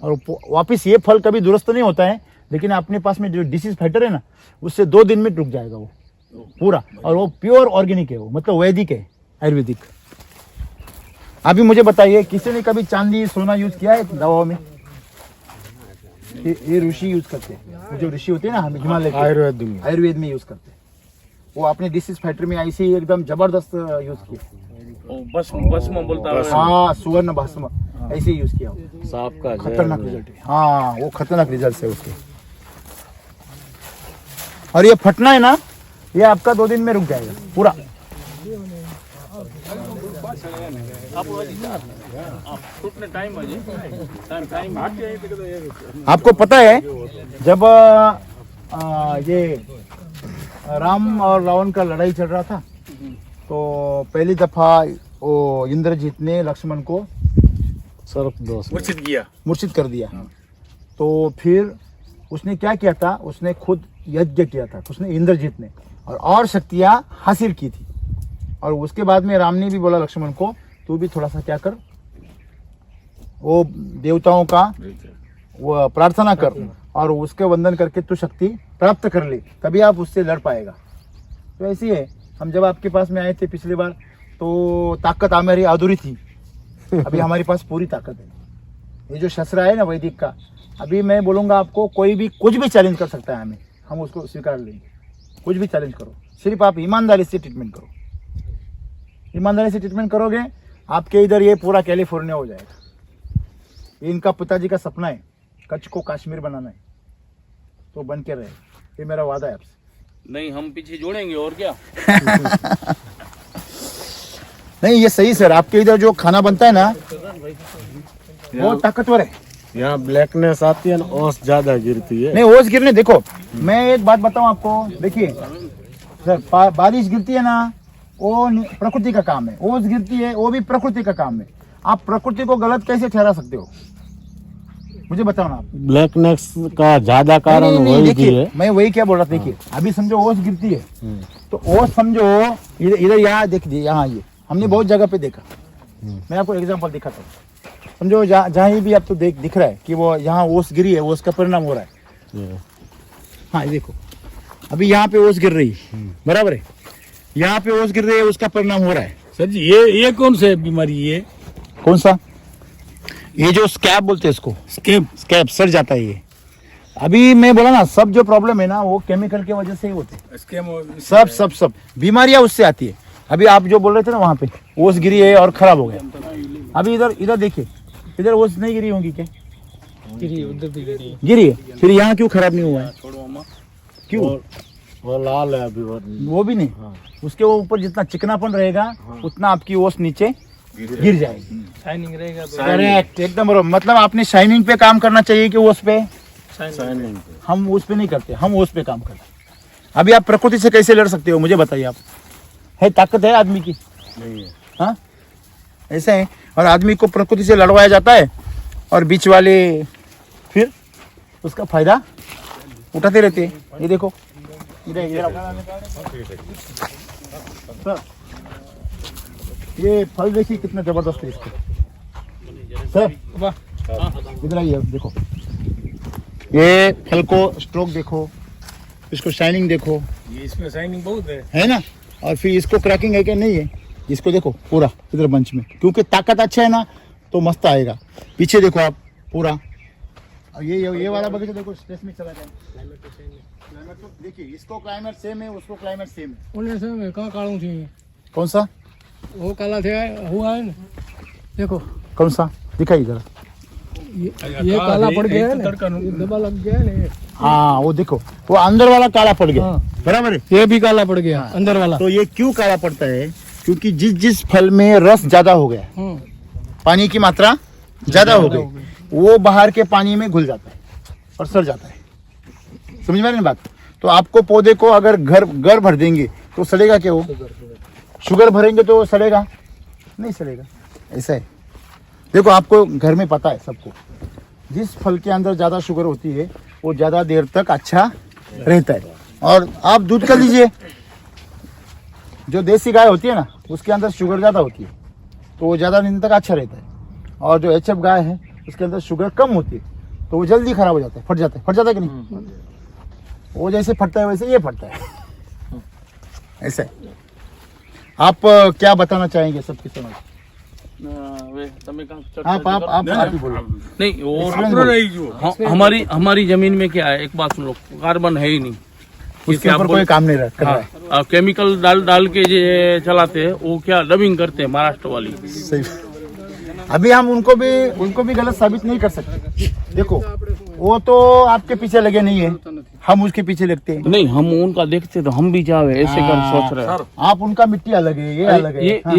और वापिस ये फल कभी दुरुस्त नहीं होता है, लेकिन अपने पास में जो डिसीज फाइटर है ना उससे 2 दिन में रुक जाएगा वो पूरा। और वो प्योर ऑर्गेनिक है, वो मतलब वैदिक है, आयुर्वेदिक। अभी मुझे बताइए किसी ने कभी चांदी सोना यूज किया है दवाओं में? ये ऋषि यूज करते हैं, जो ऋषि होते हैं ना हम हिमालय के, आयुर्वेद में यूज करते हैं। वो अपने डिसीज फाइटर में ऐसे ही एकदम जबरदस्त यूज किया। वो भस्म बोलता है। हाँ सुवर्ण भस्म ऐसे यूज किया वो। सांप का खतरनाक रिजल्ट है। हाँ वो खतरनाक रिजल्ट है उसके। और ये फटना है ना ये आपका 2 दिन में रुक जाएगा पूरा। आपको पता है जब ये राम और रावण का लड़ाई चल रहा था तो पहली दफा वो इंद्रजीत ने लक्ष्मण को मूर्छित कर दिया। तो फिर उसने क्या किया था, उसने खुद यज्ञ किया था, उसने इंद्रजीत ने और शक्तियां हासिल की थी। और उसके बाद में राम ने भी बोला लक्ष्मण को तू भी थोड़ा सा क्या कर, वो देवताओं का वो प्रार्थना कर और उसके वंदन करके तू शक्ति प्राप्त कर ले, तभी आप उससे लड़ पाएगा। तो ऐसी है, हम जब आपके पास में आए थे पिछली बार तो ताकत हमारी अधूरी थी, अभी हमारे पास पूरी ताकत है। ये जो शस्त्र है ना वैदिक का, अभी मैं बोलूँगा आपको कोई भी कुछ भी चैलेंज कर सकता है हमें, हम उसको स्वीकार लेंगे। कुछ भी चैलेंज करो, सिर्फ आप ईमानदारी से ट्रीटमेंट करो। ईमानदारी से ट्रीटमेंट करोगे आपके इधर ये पूरा कैलिफोर्निया हो जाएगा। इनका पिताजी का सपना है कच्छ को कश्मीर बनाना है, तो बन के रहे, ये मेरा वादा है आपसे। नहीं हम पीछे जोड़ेंगे और क्या। नहीं ये सही सर, आपके इधर जो खाना बनता है ना वो ताकतवर है। यहाँ ब्लैकनेस आती है ना, ओस ज्यादा गिरती है। नहीं ओस गिरने, देखो मैं एक बात बताऊं आपको, देखिए सर बारिश गिरती है ना वो प्रकृति का काम है, ओस गिरती है वो भी प्रकृति का काम है। आप प्रकृति को गलत कैसे ठहरा सकते हो, मुझे बताओ ना आप। ब्लैकनेस का ज्यादा कारण नहीं, वही भी देखिए है। मैं वही क्या बोल रहा था, देखिए अभी समझो ओस गिरती है तो ओस समझो इधर यहाँ देख दिए, यहाँ ये हमने बहुत जगह पे देखा। मैं आपको एग्जांपल दिखाता हूँ, समझो जहाँ भी आपको दिख रहा है कि वो यहाँ ओस गिरी है, ओस का परिणाम हो रहा है। हाँ ये देखो अभी यहाँ पे ओस गिर रही है, बराबर है, यहाँ पे ओस गिर रही है, उसका परिणाम हो रहा है। सर जी ये कौन सा बीमारी? ये कौन सा? ये जो स्कैब बोलते हैं इसको, स्कैब सड़ जाता है ये। अभी मैं बोला ना सब जो प्रॉब्लम है ना वो केमिकल की वजह से ही होते हैं। सब बीमारियां उससे आती है। अभी आप जो बोल रहे थे ना वहाँ पे ओस गिरी है और खराब हो गया। अभी इधर देखिए, इधर ओस नहीं गिरी होंगी क्या? उधर भी गिरी है, फिर यहाँ क्यों खराब नहीं हुआ है? क्यों? वो लाल है अभी वो भी नहीं, उसके ऊपर जितना चिकनापन रहेगा उतना आपकी ओस नीचे गिर जाएगी। शाइनिंग रहेगा तो करेक्ट, एकदम बराबर। मतलब आपने शाइनिंग पे काम करना चाहिए कि ओस पे? शाइनिंग। हम उस पे नहीं करते, हम ओस पे काम करते हैं। अभी आप प्रकृति से कैसे लड़ सकते हो मुझे बताइए आप? है ताकत है आदमी की? नहीं है। हाँ ऐसा है। और आदमी को प्रकृति से लड़वाया जाता है और बीच वाले फिर उसका फायदा उठाते रहते हैं। ये देखो सर, ये फल देखिए कितना जबरदस्त है इसको। सर इधर आइए, देखो ये फल को स्ट्रोक देखो, इसको शाइनिंग देखो, ये इसमें शाइनिंग बहुत है ना। और फिर इसको क्रैकिंग है कि नहीं है, इसको देखो पूरा इधर बंच में, क्योंकि ताकत अच्छा है ना तो मस्त आएगा। पीछे देखो आप पूरा और ये वाला बगीचा देखो स्ट्रेस में चला गया। क्लाइमेट तो देखिए, इसको क्लाइमेट सेम है, उसको क्लाइमेट सेम है। उन्हें से में कहाँ कालू थी कौन सा वो काला थे हुआ है ना, देखो कौन सा दिखाइए जरा। ये काला पड़ गया है ना, ये दबा लग गया है ना, हाँ वो देखो, वो अंदर वाला काला पड़ गया। बराबर है, ये भी काला पड़ गया अंदर वाला। तो ये क्यों काला पड़ता है? क्योंकि जिस फल में रस ज्यादा हो गया, पानी की मात्रा ज्यादा हो गई, वो बाहर के पानी में घुल जाता है और सड़ जाता है। समझ में आ रही है बात? तो आपको पौधे को अगर घर भर देंगे तो सड़ेगा क्या? वो शुगर भरेंगे तो सड़ेगा नहीं, सड़ेगा। ऐसा है, देखो आपको घर में पता है सबको, जिस फल के अंदर ज्यादा शुगर होती है वो ज्यादा देर तक अच्छा रहता है। और आप दूध कर लीजिए, जो देसी गाय होती है ना उसके अंदर शुगर ज्यादा होती है तो वो ज्यादा दिन तक अच्छा रहता है। और जो एचएफ गाय है उसके अंदर शुगर कम होती है तो वो जल्दी खराब हो जाता है, फट जाता है कि नहीं? वो जैसे फटता है वैसे ये फटता है। ऐसा है। आप क्या बताना चाहेंगे सबकी समझ? आप ही बोलो। नहीं वो Explain करो। हमारी जमीन में क्या है, एक बात सुन लो, कार्बन है ही नहीं, उसके ऊपर कोई काम नहीं कर रहा है। हाँ, केमिकल डाल के जो चलाते हैं वो क्या डबिंग करते हैं महाराष्ट्र वाली। सही। अभी हम उनको भी गलत साबित नहीं कर सकते। देखो वो तो आपके पीछे लगे नहीं है, हम उसके पीछे लगते हैं। नहीं, हम उनका देखते तो हम भी जावे ऐसे कर सोच रहे हैं। आप उनका मिट्टी अलग है, ये अलग है। हाँ।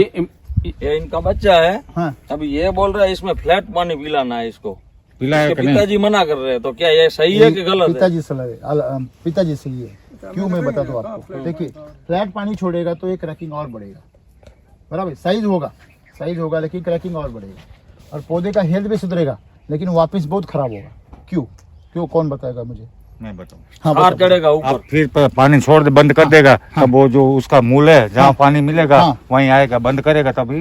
ये इनका बच्चा है। हाँ। अभी ये बोल रहा है इसमें फ्लैट पानी पिलाना है इसको, पिलाया इसके पिताजी मना कर रहे हैं, तो क्या ये सही है कि गलत है? पिताजी सही है। क्यों, मैं बता दूं आपको। देखिए, फ्लैट पानी छोड़ेगा तो ये क्रैकिंग और बढ़ेगा, बराबर। साइज होगा लेकिन क्रैकिंग और बढ़ेगा, और पौधे का हेल्थ भी सुधरेगा लेकिन वापस बहुत खराब होगा। क्यों कौन बताएगा मुझे? मैं बताऊँ। हाँ, हार चढ़ेगा ऊपर। अब फिर पानी छोड़ दे, बंद कर देगा, तब वो जो उसका मूल है जहाँ पानी मिलेगा वहीं आएगा, बंद करेगा तभी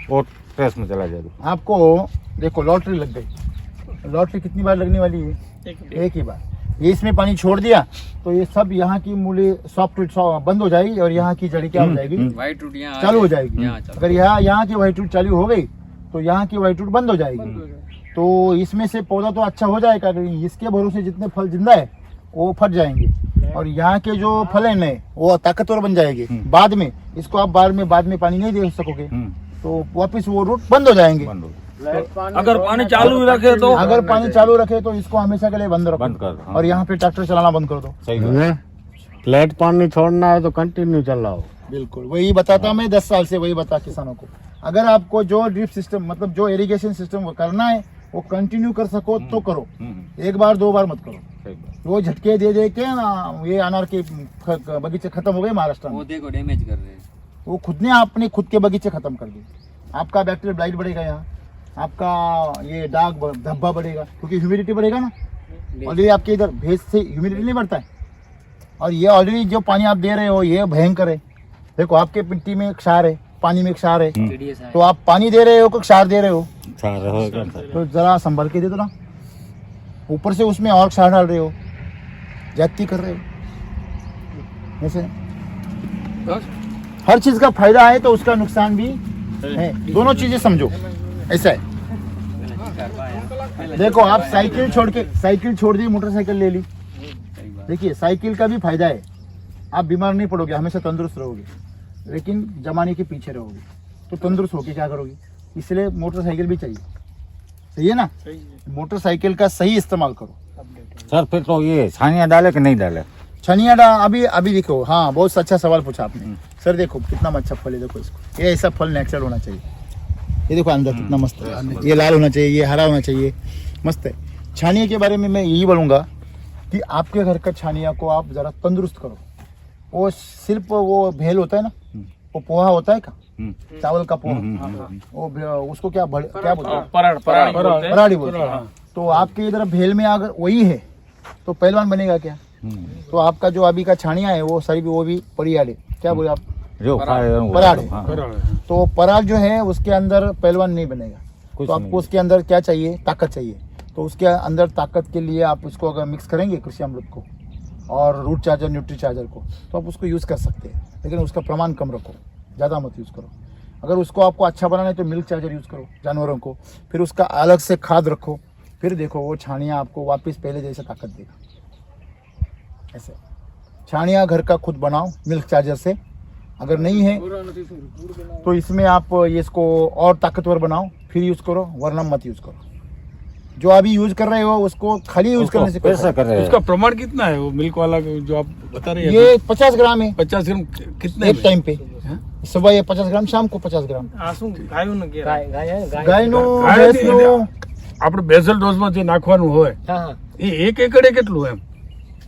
वो ट्रेस में चला जाएगा। आपको देखो लॉटरी लग गई। लॉटरी कितनी बार लगने वाली है? एक ही बार। ये इसमें पानी छोड़ दिया तो ये सब यहाँ की मूली सॉफ्ट बंद हो जाएगी और यहाँ की जड़ी क्या हो जाएगी? व्हाइट रूट यहाँ चालू हो जाएगी। अगर यहाँ की व्हाइट रूट चालू हो गई तो यहाँ की व्हाइट रूट बंद हो जाएगी। तो इसमें से पौधा तो अच्छा हो जाएगा, लेकिन इसके भरोसे जितने फल जिंदा है वो फट जाएंगे और यहाँ के जो फल है नए वो ताकतवर बन जाएंगे। बाद में इसको आप बाद में पानी नहीं दे सकोगे तो वापस वो रूट बंद हो जाएंगे। अगर पानी चालू रखे तो इसको हमेशा के लिए बंद रखो। बंद कर, हाँ। और यहाँ पे ट्रैक्टर चलाना बंद कर दो। सही है। फ्लैट पानी छोड़ना है तो कंटिन्यू चलाओ। बिल्कुल वही बताता मैं 10 साल से वही बता किसानों को। अगर आपको जो ड्रिप सिस्टम मतलब जो इरिगेशन सिस्टम करना है वो कंटिन्यू कर सको तो करो, एक बार 2 बार मत करो। वो झटके दे के ना ये अनार के बगीचे खत्म हो गए महाराष्ट्र में। पौधे को डैमेज कर रहे हैं। वो अपने खुद के बगीचे खत्म कर दिए। आपका बैक्टीरियल ब्लाइट बढ़ेगा, यहाँ आपका ये दाग धब्बा बढ़ेगा क्योंकि ह्यूमिडिटी बढ़ेगा ना। ऑलरेडी आपके इधर भेज से ह्यूमिडिटी नहीं बढ़ता है और ये ऑलरेडी जो पानी आप दे रहे हो ये भयंकर है। देखो आपके मिट्टी में क्षार है, पानी में क्षार है, तो आप पानी दे रहे हो कि क्षार दे रहे हो? तो जरा संभल के दे दो ना। ऊपर से उसमें और क्षार डाल रहे हो, ज्यादती कर रहे हो। ऐसे हर चीज का फायदा है तो उसका नुकसान भी है, दोनों चीजें समझो। ऐसा है। देखो आप साइकिल छोड़ दी, मोटरसाइकिल ले ली। देखिए साइकिल का भी फायदा है, आप बीमार नहीं पड़ोगे, हमेशा तंदुरुस्त रहोगे, लेकिन जमाने के पीछे रहोगे तो तंदुरुस्त होके क्या करोगे? इसलिए मोटरसाइकिल भी चाहिए। सही है ना? मोटरसाइकिल का सही इस्तेमाल करो। सर फिर तो ये छानिया डाले कि नहीं डाले? छनिया अभी देखो, हाँ बहुत अच्छा सवाल पूछा आपने। सर देखो कितना अच्छा फल है, देखो इसको, ये ऐसा फल नेचुरल होना चाहिए। ये देखो अंदर कितना मस्त है, ये लाल होना चाहिए, ये हरा होना चाहिए, मस्त है। छानिया के बारे में मैं यही बोलूँगा कि आपके घर का छानिया को आप ज़रा तंदुरुस्त करो। वो सिर्फ वो भेल होता है ना, वो पोहा होता है का चावल का पोहा, वो उसको क्या बोलते हैं? पराठी बोलते हैं। तो आपके इधर भेल में अगर वही है तो पहलवान बनेगा क्या? तो आपका जो अभी का छानिया है वो सारी वो भी परियाले क्या बोले आप? पराठ है। तो पराठ जो है उसके अंदर पहलवान नहीं बनेगा। तो आपको उसके अंदर क्या चाहिए? ताकत चाहिए। तो उसके अंदर ताकत के लिए आप उसको अगर मिक्स करेंगे कृषि अमृत को और रूट चार्जर न्यूट्री चार्जर को तो आप उसको यूज़ कर सकते हैं, लेकिन उसका प्रमाण कम रखो, ज़्यादा मत यूज़ करो। अगर उसको आपको अच्छा बनाना है तो मिल्क चार्जर यूज़ करो जानवरों को, फिर उसका अलग से खाद रखो, फिर देखो वो छानिया आपको वापस पहले जैसे ताकत देगा। ऐसे छानिया घर का खुद बनाओ मिल्क चार्जर से, अगर नहीं है तो इसमें आप ये इसको और ताकतवर बनाओ फिर यूज़ करो, वरना मत यूज़ करो। जो अभी यूज कर रहे हो उसको खाली यूज करने से कैसा कर रहे हैं? उसका प्रमाण कितना है वो मिल्क वाला जो आप बता रहे हैं? ये 50 ग्राम है 50 ग्राम कितने एक टाइम पे। सुबह ये 50 ग्राम, शाम को 50 ग्राम। ગાયનું ભેંસનું આપણે બેઝલ ડોઝમાં જે નાખવાનું હોય એ એક એકડે કેટલું એમ?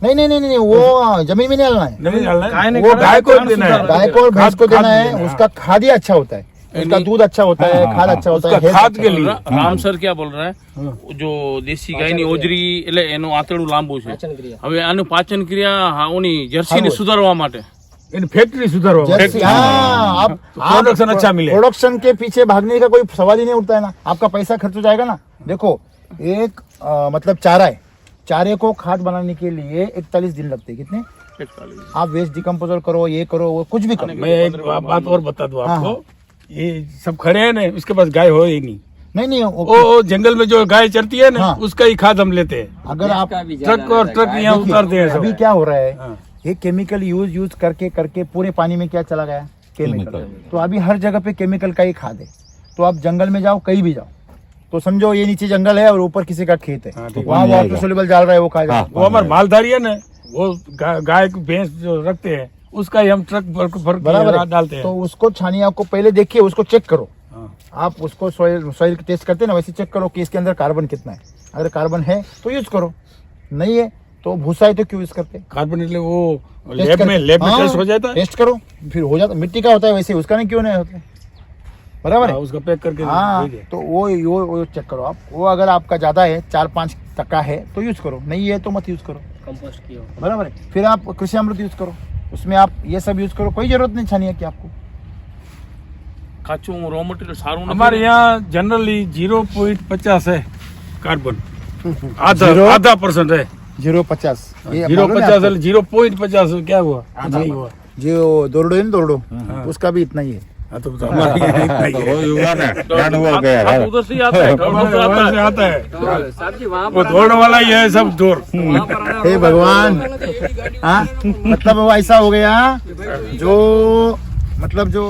नहीं वो जमीन में नहीं डालना है, नहीं डालना है? वो गाय को देना है, गाय को और भैंस को देना है। उसका खाद ही अच्छा होता है, उसका दूध अच्छा होता है, खाद अच्छा होता है, ખાદ કે लिए રામ સર ક્યાં બોલ રહા હે જો દેશી ગાયની ઓજરી એટલે એનું આંતરડું લાંબુ છે, હવે આનું પાચન ક્રિયા ઓની જર્સીને સુધારવા માટે એની ફેક્ટરી સુધારવા जैसे- हाँ, आप प्रोडक्शन अच्छा मिले। प्रोडक्शन के पीछे भागने का कोई सवाल ही नहीं उठता है ना, आपका पैसा खर्च हो जाएगा ना। देखो एक मतलब चारा है, चारे को खाद बनाने के लिए 41 दिन लगते हैं। कितने? 41। आप वेस्ट डिकम्पोजर करो, ये करो, वो कुछ भी करो। मैं एक बात और बता दूं हाँ, आपको, ये सब खड़े हैं ना, उसके पास गाय हो ही नहीं। नहीं वो जंगल में जो गाय चरती है ना, हाँ। उसका ही खाद हम लेते हैं। अगर आप ट्रक और ट्रक यहाँ उतारते हैं अभी सब। क्या हो रहा है, हाँ। ये केमिकल यूज करके करके पूरे पानी में क्या चला गया, केमिकल। तो अभी हर जगह पे केमिकल का ही खाद है। तो आप जंगल में जाओ, कहीं भी जाओ, तो समझो ये नीचे जंगल है और ऊपर किसी का खेत है, हाँ, तो वहाँ वाटर सोल्यूबल डाल रहा है, वो खा जाए। वो हमारे मालधारी है ना, वो गाय भैंस जो रखते हैं उसका ही हम ट्रक भर बराबर है। डालते हैं। तो उसको छानिया को पहले देखिए, उसको चेक करो। हाँ। आप उसको सॉइल टेस्ट करते हैं ना, वैसे चेक करो कि इसके अंदर कार्बन कितना है। अगर कार्बन है तो यूज करो, नहीं है तो भूसा है तो क्यों यूज करते? कार्बन એટલે वो टेस्ट लैब में हाँ, टेस्ट हो जाता है। टेस्ट करो, फिर हो जाता। मिट्टी का होता है वैसे, उसका नहीं क्यों नहीं होता? बराबर हाँ, है। उसका पैक करके हाँ, भेजे। तो वो चेक करो आप। वो अगर आपका ज्यादा है, 4-5% है तो यूज करो, नहीं है तो मत यूज करो। कंपोस्ट किया बराबर है। फिर आप कृषि अमृत यूज करो, उसमें आप ये सब यूज करो, कोई जरूरत नहीं छानिया की आपको। કાચું રો મટીરિયલ સારું નથી हमारे यहाँ जनरली 0.50 है कार्बन, आधा Zero? आधा %, है 0.50 ये 0.50 0.50 क्या हुआ? नहीं हुआ। जो दोरडो है ना, दोरडो उसका भी इतना ही है। हाँ, तो हमारे यहाँ इतना ही है। हाथ उधर से ही आता है, हमारे उधर से आता वहाँ है। से आता है, साहब जी वहाँ वो दौड़ने वाला ही है सब दौड़। हे भगवान, हाँ मतलब वो ऐसा हो गया जो मतलब जो